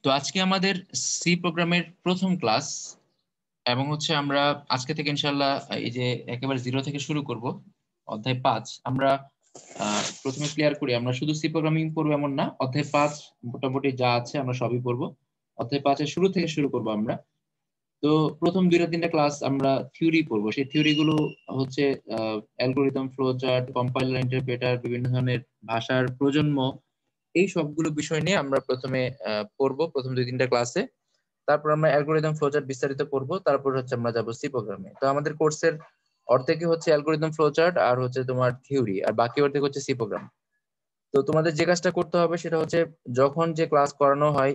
তো আজকে আমাদের সি প্রোগ্রামের প্রথম ক্লাস এবং আমরা আজকে থেকে ইনশাল্লাহ এই যে একেবারে জিরো থেকে শুরু করব। অধ্যায় 5 আমরা প্রথমে ক্লিয়ার করি, আমরা শুধু সি প্রোগ্রামিং পড়বো এমন না, অধ্যায় 5 মোটামুটি যা আছে আমরা সবই পড়বো। অধ্যায় 5 এর শুরু থেকে শুরু করব আমরা। তো প্রথম 2-3টা ক্লাস আমরা থিওরি পড়বো। সেই থিওরি গুলো হচ্ছে algorithm, flow chart, compiler, interpreter, বিভিন্ন ধরনের ভাষার প্রজন্ম, এই সবগুলো বিষয় নিয়ে আমরা প্রথমে পড়বো প্রথম 2-3টা ক্লাসে। তারপর আমরা অ্যালগোরিদম, ফ্লোচার্ট বিস্তারিত পড়বো। তারপর আমরা যাবো সি প্রোগ্রামে। তো আমাদের কোর্সের অর্ধেকই হচ্ছে অ্যালগোরিদম, ফ্লোচার্ট আর হচ্ছে তোমার থিওরি, আর বাকি অর্ধেক হচ্ছে সি প্রোগ্রাম। তো তোমাদের যে কাজটা করতে হবে সেটা হচ্ছে, যখন যে ক্লাস করানো হয়,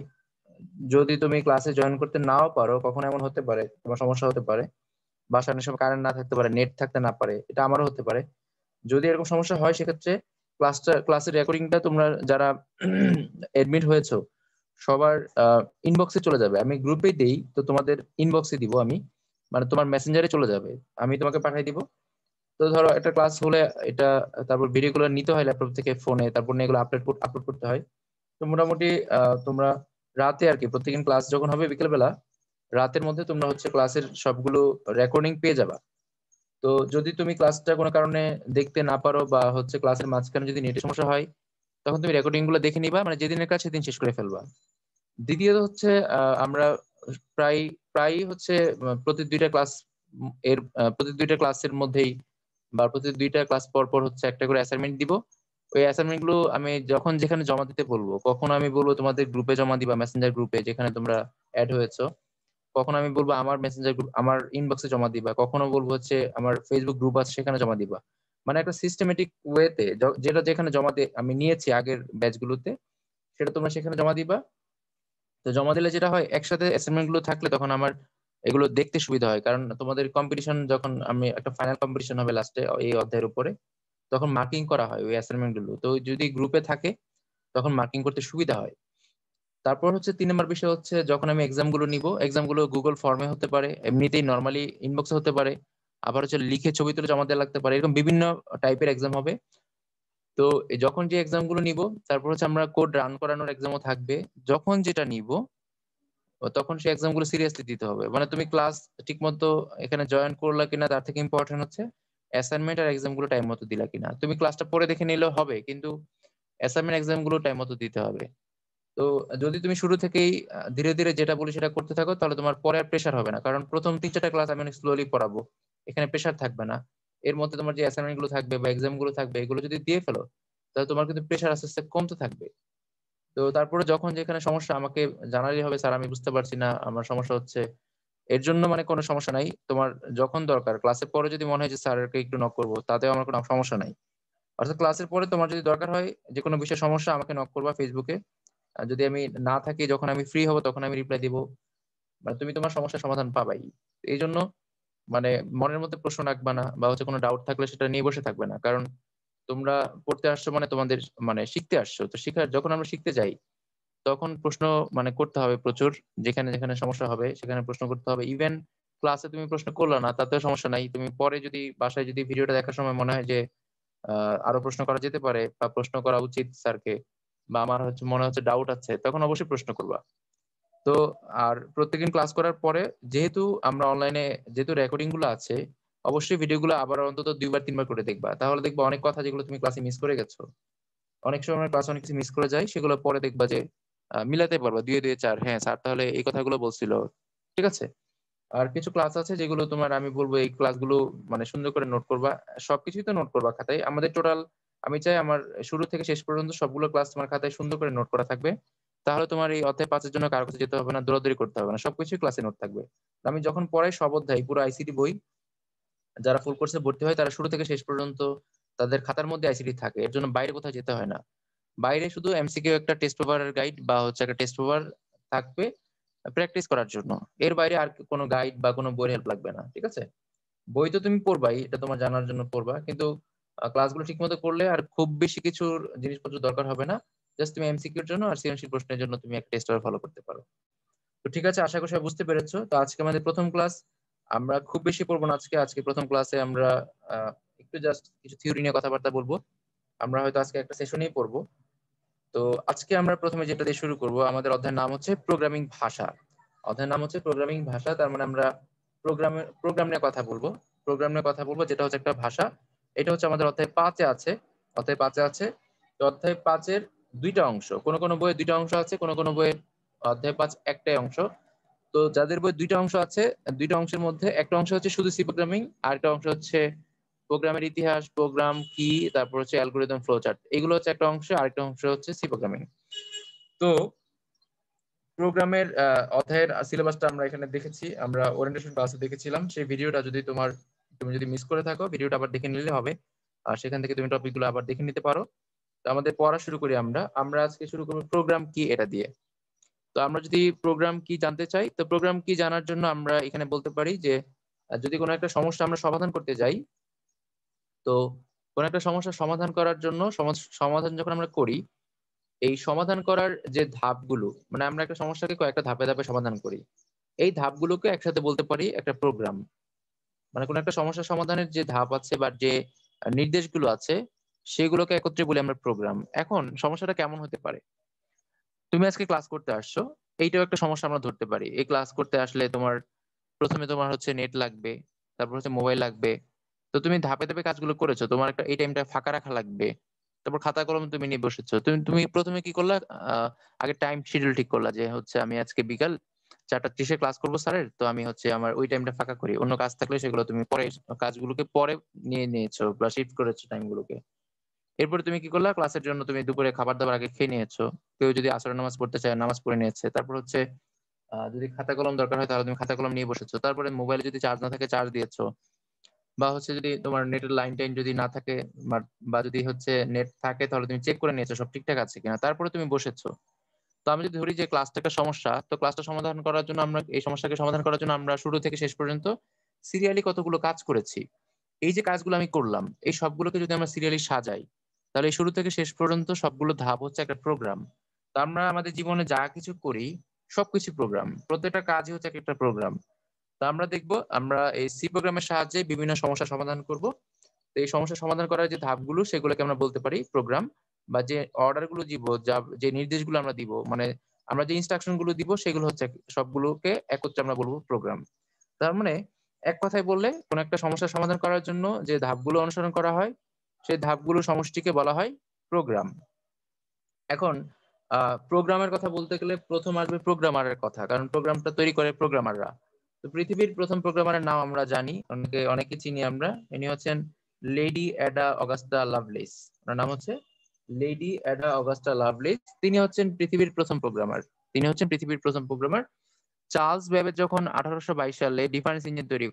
যদি তুমি ক্লাসে জয়েন করতে নাও পারো, কখনো এমন হতে পারে তোমার সমস্যা হতে পারে, বাসার অনেক সময় কারেন্ট না থাকতে পারে, নেট থাকতে না পারে, এটা আমারও হতে পারে। যদি এরকম সমস্যা হয় সেক্ষেত্রে ক্লাসের রেকর্ডিংটা তোমরা যারা এডমিট হয়েছো সবার ইনবক্সে চলে যাবে। আমি গ্রুপে দেই, তো তোমাদের ইনবক্সে দিব আমি, মানে তোমার মেসেঞ্জারে চলে যাবে, আমি তোমাকে পাঠিয়ে দিব। তো ধরো একটা ক্লাস হলে এটা, তারপর ভিডিওগুলো নিতে হয় ল্যাপটপ থেকে ফোনে, তারপর নিয়ে এগুলো আপলোড করতে হয়। তো মোটামুটি তোমরা রাতে আর কি, প্রত্যেকদিন ক্লাস যখন হবে বিকেলবেলা, রাতের মধ্যে তোমরা হচ্ছে ক্লাসের সবগুলো রেকর্ডিং পেয়ে যাবা। তো যদি তুমি ক্লাসটা কোনো কারণে দেখতে না পারো বা হচ্ছে ক্লাসের মাঝখানে যদি নেটের সমস্যা হয়, তখন তুমি রেকর্ডিং গুলো দেখে নিবা, মানে যেদিনের কাজ সেদিন শেষ করে ফেলবা। দ্বিতীয়ত হচ্ছে আমরা প্রায় প্রায় হচ্ছে প্রতি 2টা ক্লাস প্রতি 2টা ক্লাসের মধ্যেই বা প্রতি 2টা ক্লাস পর পর হচ্ছে একটা করে অ্যাসাইনমেন্ট দিব। ওই অ্যাসাইনমেন্ট গুলো আমি যখন যেখানে জমা দিতে বলবো, কখনো আমি বলবো তোমাদের গ্রুপে জমা দিবা, মেসেঞ্জার গ্রুপে যেখানে তোমরা অ্যাড হয়েছো, কখনো আমি বলবো আমার মেসেঞ্জার গ্রুপ, আমার ইনবক্সে জমা দিবা, কখনো বলবো হচ্ছে আমার ফেসবুক গ্রুপ আছে সেখানে জমা দিবা। মানে একটা সিস্টেমেটিক ওয়েতে, যেটা যেখানে জমা দিয়ে আমি নিয়েছি আগের ব্যাচগুলোতে, সেটা তোমরা সেখানে জমা দিবা। তো জমা দিলে যেটা হয়, একসাথে অ্যাসাইনমেন্ট গুলো থাকলে তখন আমার এগুলো দেখতে সুবিধা হয়, কারণ তোমাদের কম্পিটিশন যখন আমি একটা ফাইনাল কম্পিটিশন হবে লাস্টে এই অধ্যায়ের উপরে, তখন মার্কিং করা হয় ওই অ্যাসাইনমেন্ট গুলো। তো যদি গ্রুপে থাকে তখন মার্কিং করতে সুবিধা হয়। তারপর হচ্ছে 3 নম্বর বিষয় হচ্ছে, যখন আমি এক্সাম গুলো নিব, এক্সাম গুলো গুগল ফর্মে হতে পারে, এমনিতেই নর্মালি ইনবক্সে হতে পারে, আবার হচ্ছে লিখে ছবি তুলে জমা দেওয়া লাগতে পারে, এরকম বিভিন্ন টাইপের এক্সাম হবে। তো যখন যে এক্সাম গুলো নিব, তারপর হচ্ছে আমরা কোড রান করানোর এক্সামও থাকবে। যখন যেটা নিব তখন সেই এক্সাম গুলো সিরিয়াসলি দিতে হবে। মানে তুমি ক্লাস ঠিক মতো এখানে জয়েন করলা কিনা তার থেকে ইম্পর্টেন্ট হচ্ছে অ্যাসাইনমেন্ট আর এক্সাম গুলো টাইম মতো দিলা কিনা। তুমি ক্লাসটা পরে দেখে নিলেও হবে, কিন্তু অ্যাসাইনমেন্ট এক্সাম গুলো টাইম মতো দিতে হবে। তো যদি তুমি শুরু থেকেই ধীরে ধীরে যেটা বলি সেটা করতে থাকো, তাহলে তোমার পরে আর প্রেশার হবে না, কারণ প্রথম 3-4টা ক্লাস আমি অনেক স্লোলি পড়াবো, এখানে প্রেশার থাকবে না। এর মধ্যে তোমার যে অ্যাসাইনমেন্ট গুলো থাকবে বা এক্সাম গুলো থাকবে, এগুলো যদি দিয়ে ফেলো, তাহলে তোমার কিন্তু প্রেশার আস্তে আস্তে কমতে থাকবে। তো তারপরে যখন যেখানে সমস্যা আমাকে জানালেই হবে, স্যার আমি বুঝতে পারছি না, আমার সমস্যা হচ্ছে। এর জন্য মানে কোনো সমস্যা নাই তোমার, যখন দরকার ক্লাসের পরে যদি মনে হয় যে স্যারকে একটু নক করবো, তাতেও আমার কোনো সমস্যা নাই। অর্থাৎ ক্লাসের পরে তোমার যদি দরকার হয় যে কোনো বিষয়ে সমস্যা, আমাকে নক করবা ফেসবুকে। আর যদি আমি না থাকি, যখন আমি ফ্রি হব তখন আমি রিপ্লাই দিব। মানে তুমি তোমার সমস্যার সমাধান পাবাই। এই জন্য মানে মনের মধ্যে প্রশ্ন রাখবা না, বা হচ্ছে কোনো ডাউট থাকলে সেটা নিয়ে বসে থাকবে না, কারণ তোমরা পড়তে আসছো মানে তোমাদের মানে শিখতে আসছো। তো যখন আমরা শিখতে যাই, তখন প্রশ্ন মানে করতে হবে প্রচুর, যেখানে যেখানে সমস্যা হবে সেখানে প্রশ্ন করতে হবে। ইভেন ক্লাসে তুমি প্রশ্ন করলে না তাতেও সমস্যা নাই, তুমি পরে যদি বাসায় যদি ভিডিওটা দেখার সময় মনে হয় যে আরো প্রশ্ন করা যেতে পারে বা প্রশ্ন করা উচিত স্যারকে, বা আমার হচ্ছে মনে হচ্ছে ডাউট আছে, তখন অবশ্যই প্রশ্ন করবা। তো আর প্রত্যেকদিন ক্লাস করার পরে, যেহেতু আমরা অনলাইনে, যেহেতু রেকর্ডিং গুলো আছে, অবশ্যই ভিডিওগুলো আবার অন্তত 2-3 বার করে দেখবা, তাহলে দেখবা অনেক কথা যেগুলো তুমি ক্লাসে মিস করে গেছো। অনেক সময় আমরা ক্লাসে অনেক কিছু মিস করে যাই, সেগুলো পরে দেখবা যে মিলাতে পারবা, 2-2 4, হ্যাঁ স্যার তাহলে এই কথাগুলো বলছিল। ঠিক আছে। আর কিছু ক্লাস আছে যেগুলো তোমার আমি বলবো এই ক্লাসগুলো মানে সুন্দর করে নোট করবা। সবকিছুই তো নোট করবা খাতায়, আমাদের টোটাল, আমি চাই আমার শুরু থেকে শেষ পর্যন্ত সবগুলো ক্লাস তোমার খাতায় সুন্দর করে নোট করা থাকবে। তাহলে তোমার এই অধ্যায় 5-এর জন্য কারো কাছে যেতে হবে না, দৌড়াদৌড়ি করতে হবে না, সবকিছুই ক্লাসে নোট থাকবে। আমি যখন পড়াই সব অধ্যায়, পুরো আইসিটি বই, যারা ফুল কোর্সে ভর্তি হয় তারা শুরু থেকে শেষ পর্যন্ত তাদের খাতার মধ্যে আইসিটি থাকে, এর জন্য বাইরে কোথাও যেতে হয় না। বাইরে শুধু এমসিকিউ একটা টেস্ট পেপারের গাইড বা হচ্ছে একটা টেস্ট পেপার থাকবে প্র্যাকটিস করার জন্য। এর বাইরে আর কোনো গাইড বা কোনো বইয়ের হেল্প লাগবে না। ঠিক আছে। বই তো তুমি পড়বাই, এটা তোমার জানার জন্য পড়বা, কিন্তু ক্লাসগুলো ঠিক মতো করলে আর খুব বেশি কিছুর জিনিসপত্র দরকার হবে না। জাস্ট তুমি এমসিকিউর জন্য আর সৃজনশীল প্রশ্নের জন্য তুমি একটা টেস্ট পেপার ফলো করতে পারো। তো ঠিক আছে, আশা করি সবাই বুঝতে পেরেছো। তো আজকে আমাদের প্রথম ক্লাস, আমরা খুব বেশি পড়বো না আজকে। আজকে প্রথম ক্লাসে আমরা একটু জাস্ট কিছু থিওরি নিয়ে কথাবার্তা বলবো। আমরা হয়তো আজকে একটা সেশনেই পড়বো। তো আজকে আমরা প্রথমে যেটা দিয়ে শুরু করব, আমাদের অধ্যায়ের নাম হচ্ছে প্রোগ্রামিং ভাষা। অধ্যায়ের নাম হচ্ছে প্রোগ্রামিং ভাষা, তার মানে আমরা প্রোগ্রাম নিয়ে কথা বলবো। প্রোগ্রাম নিয়ে কথা বলবো, যেটা হচ্ছে একটা ভাষা। এটা হচ্ছে আমাদের অধ্যায় 5-এ আছে। অধ্যায় 5-এ আছে। তো অধ্যায় 5-এর দুইটা অংশ, কোন কোন বইয়ে দুইটা অংশ আছে, কোন কোন বইয়ে অধ্যায় 5 একটাই অংশ। তো যাদের বই দুইটা অংশ আছে, দুইটা অংশের মধ্যে একটা অংশ হচ্ছে শুধু সি প্রোগ্রামিং, আর একটা অংশ হচ্ছে প্রোগ্রামের ইতিহাস, প্রোগ্রাম কি, তারপর হচ্ছে অ্যালগরিদম ফ্লোচার্ট। এগুলো হচ্ছে একটা অংশ, আরেকটা অংশ হচ্ছে সি প্রোগ্রামিং। তো প্রোগ্রামের অধ্যায়ের সিলেবাসটা আমরা এখানে দেখেছি, আমরা ওরিয়েন্টেশন ক্লাসে দেখেছিলাম। সেই ভিডিওটা যদি তুমি যদি মিস করে থাকো, ভিডিওটা আবার দেখে নিলে হবে। আর সেখান থেকে তুমি টপিকগুলো আবার দেখে নিতে পারো। তো আমাদের পড়া শুরু করি। আমরা আজকে শুরু করবো প্রোগ্রাম কি এটা দিয়ে। তো আমরা যদি প্রোগ্রাম কি জানতে চাই, তো প্রোগ্রাম কি জানার জন্য আমরা এখানে বলতে পারি যে যদি কোনো একটা সমস্যা আমরা সমাধান করতে যাই, তো কোনো একটা সমস্যার সমাধান করার জন্য সমাধান যখন আমরা করি, এই সমাধান করার যে ধাপগুলো, মানে আমরা একটা সমস্যাকে কয়েকটা ধাপে ধাপে সমাধান করি, এই ধাপগুলোকে একসাথে বলতে পারি একটা প্রোগ্রাম। মানে কোনো একটা সমস্যা সমাধানের যে ধাপ আছে বা যে নির্দেশগুলো আছে, সেগুলোকে একত্রে বলি আমরা প্রোগ্রাম। এখন সমস্যাটা কেমন হতে পারে? তুমি আজকে ক্লাস করতে আসছো, এইটাও একটা সমস্যা আমরা ধরতে পারি। এই ক্লাস করতে আসলে প্রথমে তোমার হচ্ছে নেট লাগবে, তারপর হচ্ছে মোবাইল লাগবে। তো তুমি ধাপে ধাপে কাজগুলো করেছো, তোমার একটা এই টাইমটা ফাঁকা রাখা লাগবে। তারপর খাতা কলম তুমি নিয়ে বসেছো। তুমি তুমি প্রথমে কি করলা? আগে টাইম শিডিউল ঠিক করলা যে হচ্ছে আমি আজকে বিকাল 4:30-এ ক্লাস করবো স্যারের, তো আমি হচ্ছে আমার ওই টাইমটা ফাঁকা করি। অন্য কাজ থাকলে সেগুলো তুমি পরে, কাজগুলোকে পরে নিয়ে নিয়েছো বা শিফট করেছো টাইমগুলোকে। এরপরে তুমি কি করলা? ক্লাসের জন্য তুমি দুপুরে খাবার দাবার আগে খেয়ে নিয়েছো। কেউ যদি আসরের নামাজ পড়তে চায়, নামাজ পড়ে নিয়েছে। তারপর হচ্ছে যদি খাতা কলম দরকার হয়, তাহলে তুমি খাতা কলম নিয়ে বসেছো। তারপরে মোবাইলে যদি চার্জ না থাকে, চার্জ দিয়েছো। বা হচ্ছে যদি তোমার নেটের লাইন টাইন যদি না থাকে, বা যদি হচ্ছে নেট থাকে, তাহলে তুমি চেক করে নিয়েছো সব ঠিকঠাক আছে কিনা, তারপরে তুমি বসেছো। তো আমি যদি ধরি যে ক্লাসটা একটা সমস্যা, তো ক্লাসটা সমাধান করার জন্য আমরা, এই সমস্যাকে সমাধান করার জন্য আমরা শুরু থেকে শেষ পর্যন্ত সিরিয়ালি কতগুলো কাজ করেছি। এই যে কাজগুলো আমি করলাম, এই সবগুলোকে যদি আমরা সিরিয়ালি সাজাই, তাহলে এই শুরু থেকে শেষ পর্যন্ত সবগুলো ধাপ হচ্ছে একটা প্রোগ্রাম। তো আমরা আমাদের জীবনে যা কিছু করি, সবকিছু প্রোগ্রাম, প্রত্যেকটা কাজই হচ্ছে একটা প্রোগ্রাম। তো আমরা দেখবো, আমরা এই সি প্রোগ্রামের সাহায্যে বিভিন্ন সমস্যা সমাধান করব। তো এই সমস্যা সমাধান করার যে ধাপগুলো, সেগুলোকে আমরা বলতে পারি প্রোগ্রাম। বা যে অর্ডার গুলো দিব, যে নির্দেশগুলো আমরা দিব, মানে আমরা যে ইনস্ট্রাকশন গুলো দিব, সেগুলো হচ্ছে সবগুলোকে একত্রে আমরা বলবো প্রোগ্রাম। তার মানে এক কথায় বললে, কোন একটা সমস্যার সমাধান করার জন্য যে ধাপগুলো অনুসরণ করা হয়, সেই ধাপগুলো সমষ্টিকে বলা হয় প্রোগ্রাম। এখন প্রোগ্রামের কথা বলতে গেলে প্রথম আসবে প্রোগ্রামারের কথা, কারণ প্রোগ্রামটা তৈরি করে প্রোগ্রামাররা। তো পৃথিবীর প্রথম প্রোগ্রামারের নাম আমরা জানি, অনেকে চিনি আমরা। ইনি হচ্ছেন লেডি অ্যাডা অগাস্টা লাভলেস। ওনার নাম হচ্ছে লেডি অ্যাডা অগাস্টা লাভলেস। তিনি হচ্ছেন পৃথিবীর প্রথম প্রোগ্রামার। চার্লস ব্যাবেজ যখন 1822 সালে ডিফারেন্স ইঞ্জিন তৈরি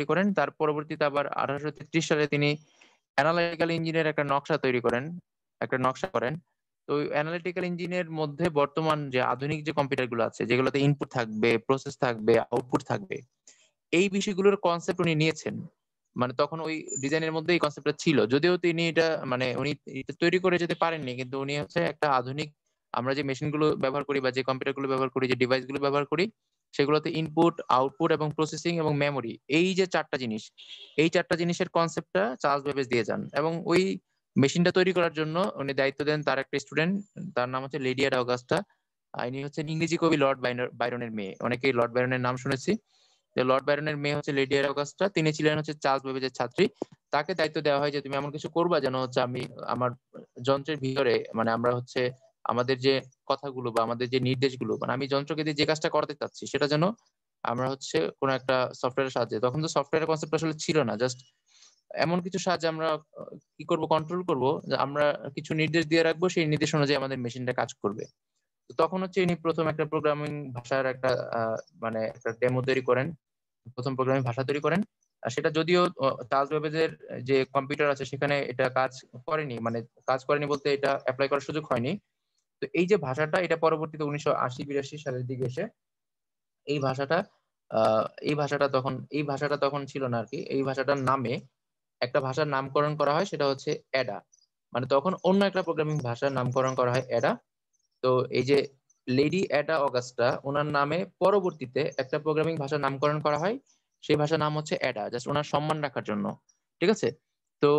করেন, তার পরবর্তীতে আবার 1833 সালে তিনি অ্যানালিটিক্যাল ইঞ্জিনের একটা নকশা করেন। তো অ্যানালিটিক্যাল ইঞ্জিনের মধ্যে বর্তমান যে আধুনিক যে কম্পিউটার গুলো আছে, যেগুলোতে ইনপুট থাকবে, প্রসেস থাকবে, আউটপুট থাকবে, এই বিষয়গুলোর কনসেপ্ট উনি নিয়েছেন। মানে তখন ওই ডিজাইনের মধ্যে এই কনসেপ্টটা ছিল, যদিও তিনি এটা, মানে উনি এটা তৈরি করে যেতে পারেননি, কিন্তু উনি হচ্ছে একটা আধুনিক, আমরা যে মেশিন গুলো ব্যবহার করি বা যে কম্পিউটার গুলো ব্যবহার করি, যে ডিভাইস গুলো ব্যবহার করি, সেগুলোতে ইনপুট, আউটপুট এবং প্রসেসিং এবং মেমোরি, এই যে চারটা জিনিস, এই চারটা জিনিসের কনসেপ্টটা চার্লস বেবেজ দিয়ে যান। এবং ওই মেশিনটা তৈরি করার জন্য উনি দায়িত্ব দেন তার একটা স্টুডেন্ট, তার নাম হচ্ছে লেডি অ্যাডা অগাস্টা। ইনি হচ্ছেন ইংরেজি কবি লর্ড বাইরনের মেয়ে। অনেকেই লর্ড বাইরনের নাম শুনেছি। লর্ড বাইরনের মেয়ে হচ্ছে লেডি অ্যাডা অগাস্টা। তিনি ছিলেন হচ্ছে চার্লস বেবেজের ছাত্রী। তাকে দায়িত্ব দেওয়া হয় যে তুমি এমন কিছু করবা যেন হচ্ছে আমি আমার যন্ত্রের ভিতরে, মানে আমরা হচ্ছে আমাদের যে কথাগুলো বা আমাদের যে নির্দেশগুলো, মানে আমি যন্ত্রকে দিয়ে যে কাজটা করাতে চাচ্ছি, সেটা যেন আমরা হচ্ছে কোন একটা সফটওয়্যারের সাহায্যে, তখন তো সফটওয়্যারের কনসেপ্ট আসলে ছিল না, জাস্ট এমন কিছু সাহায্যে আমরা কি করব, কন্ট্রোল করব, যে আমরা কিছু নির্দেশ দিয়ে রাখবো, সেই নির্দেশ অনুযায়ী আমাদের মেশিনটা কাজ করবে। তো তখন হচ্ছে ইনি প্রথম একটা প্রোগ্রামিং ভাষার একটা মানে একটা ডেমো তৈরি করেন, প্রথম প্রোগ্রামিং ভাষা তৈরি করেন। আর সেটা যদিও চার্লস বেবেজের যে কম্পিউটার আছে সেখানে এটা কাজ করেনি, মানে কাজ করেনি বলতে এটা অ্যাপ্লাই করার সুযোগ হয়নি। তো এই যে ভাষাটা, এটা পরবর্তীতে 1980-82 সালের দিকে এসে এই ভাষাটা, এই ভাষাটা তখন ছিল না আর কি। এই ভাষাটার নামে একটা ভাষার নামকরণ করা হয়, সেটা হচ্ছে অ্যাডা। মানে তখন অন্য একটা প্রোগ্রামিং ভাষার নামকরণ করা হয় অ্যাডা। তো এই যে লেডি অ্যাডা অগাস্টা, ওনার নামে পরবর্তীতে একটা প্রোগ্রামিং ভাষার নামকরণ করা হয়। সেই ভাষার নাম হচ্ছে অ্যাডা, জাস্ট ওনার সম্মান রাখার জন্য। ঠিক আছে? তো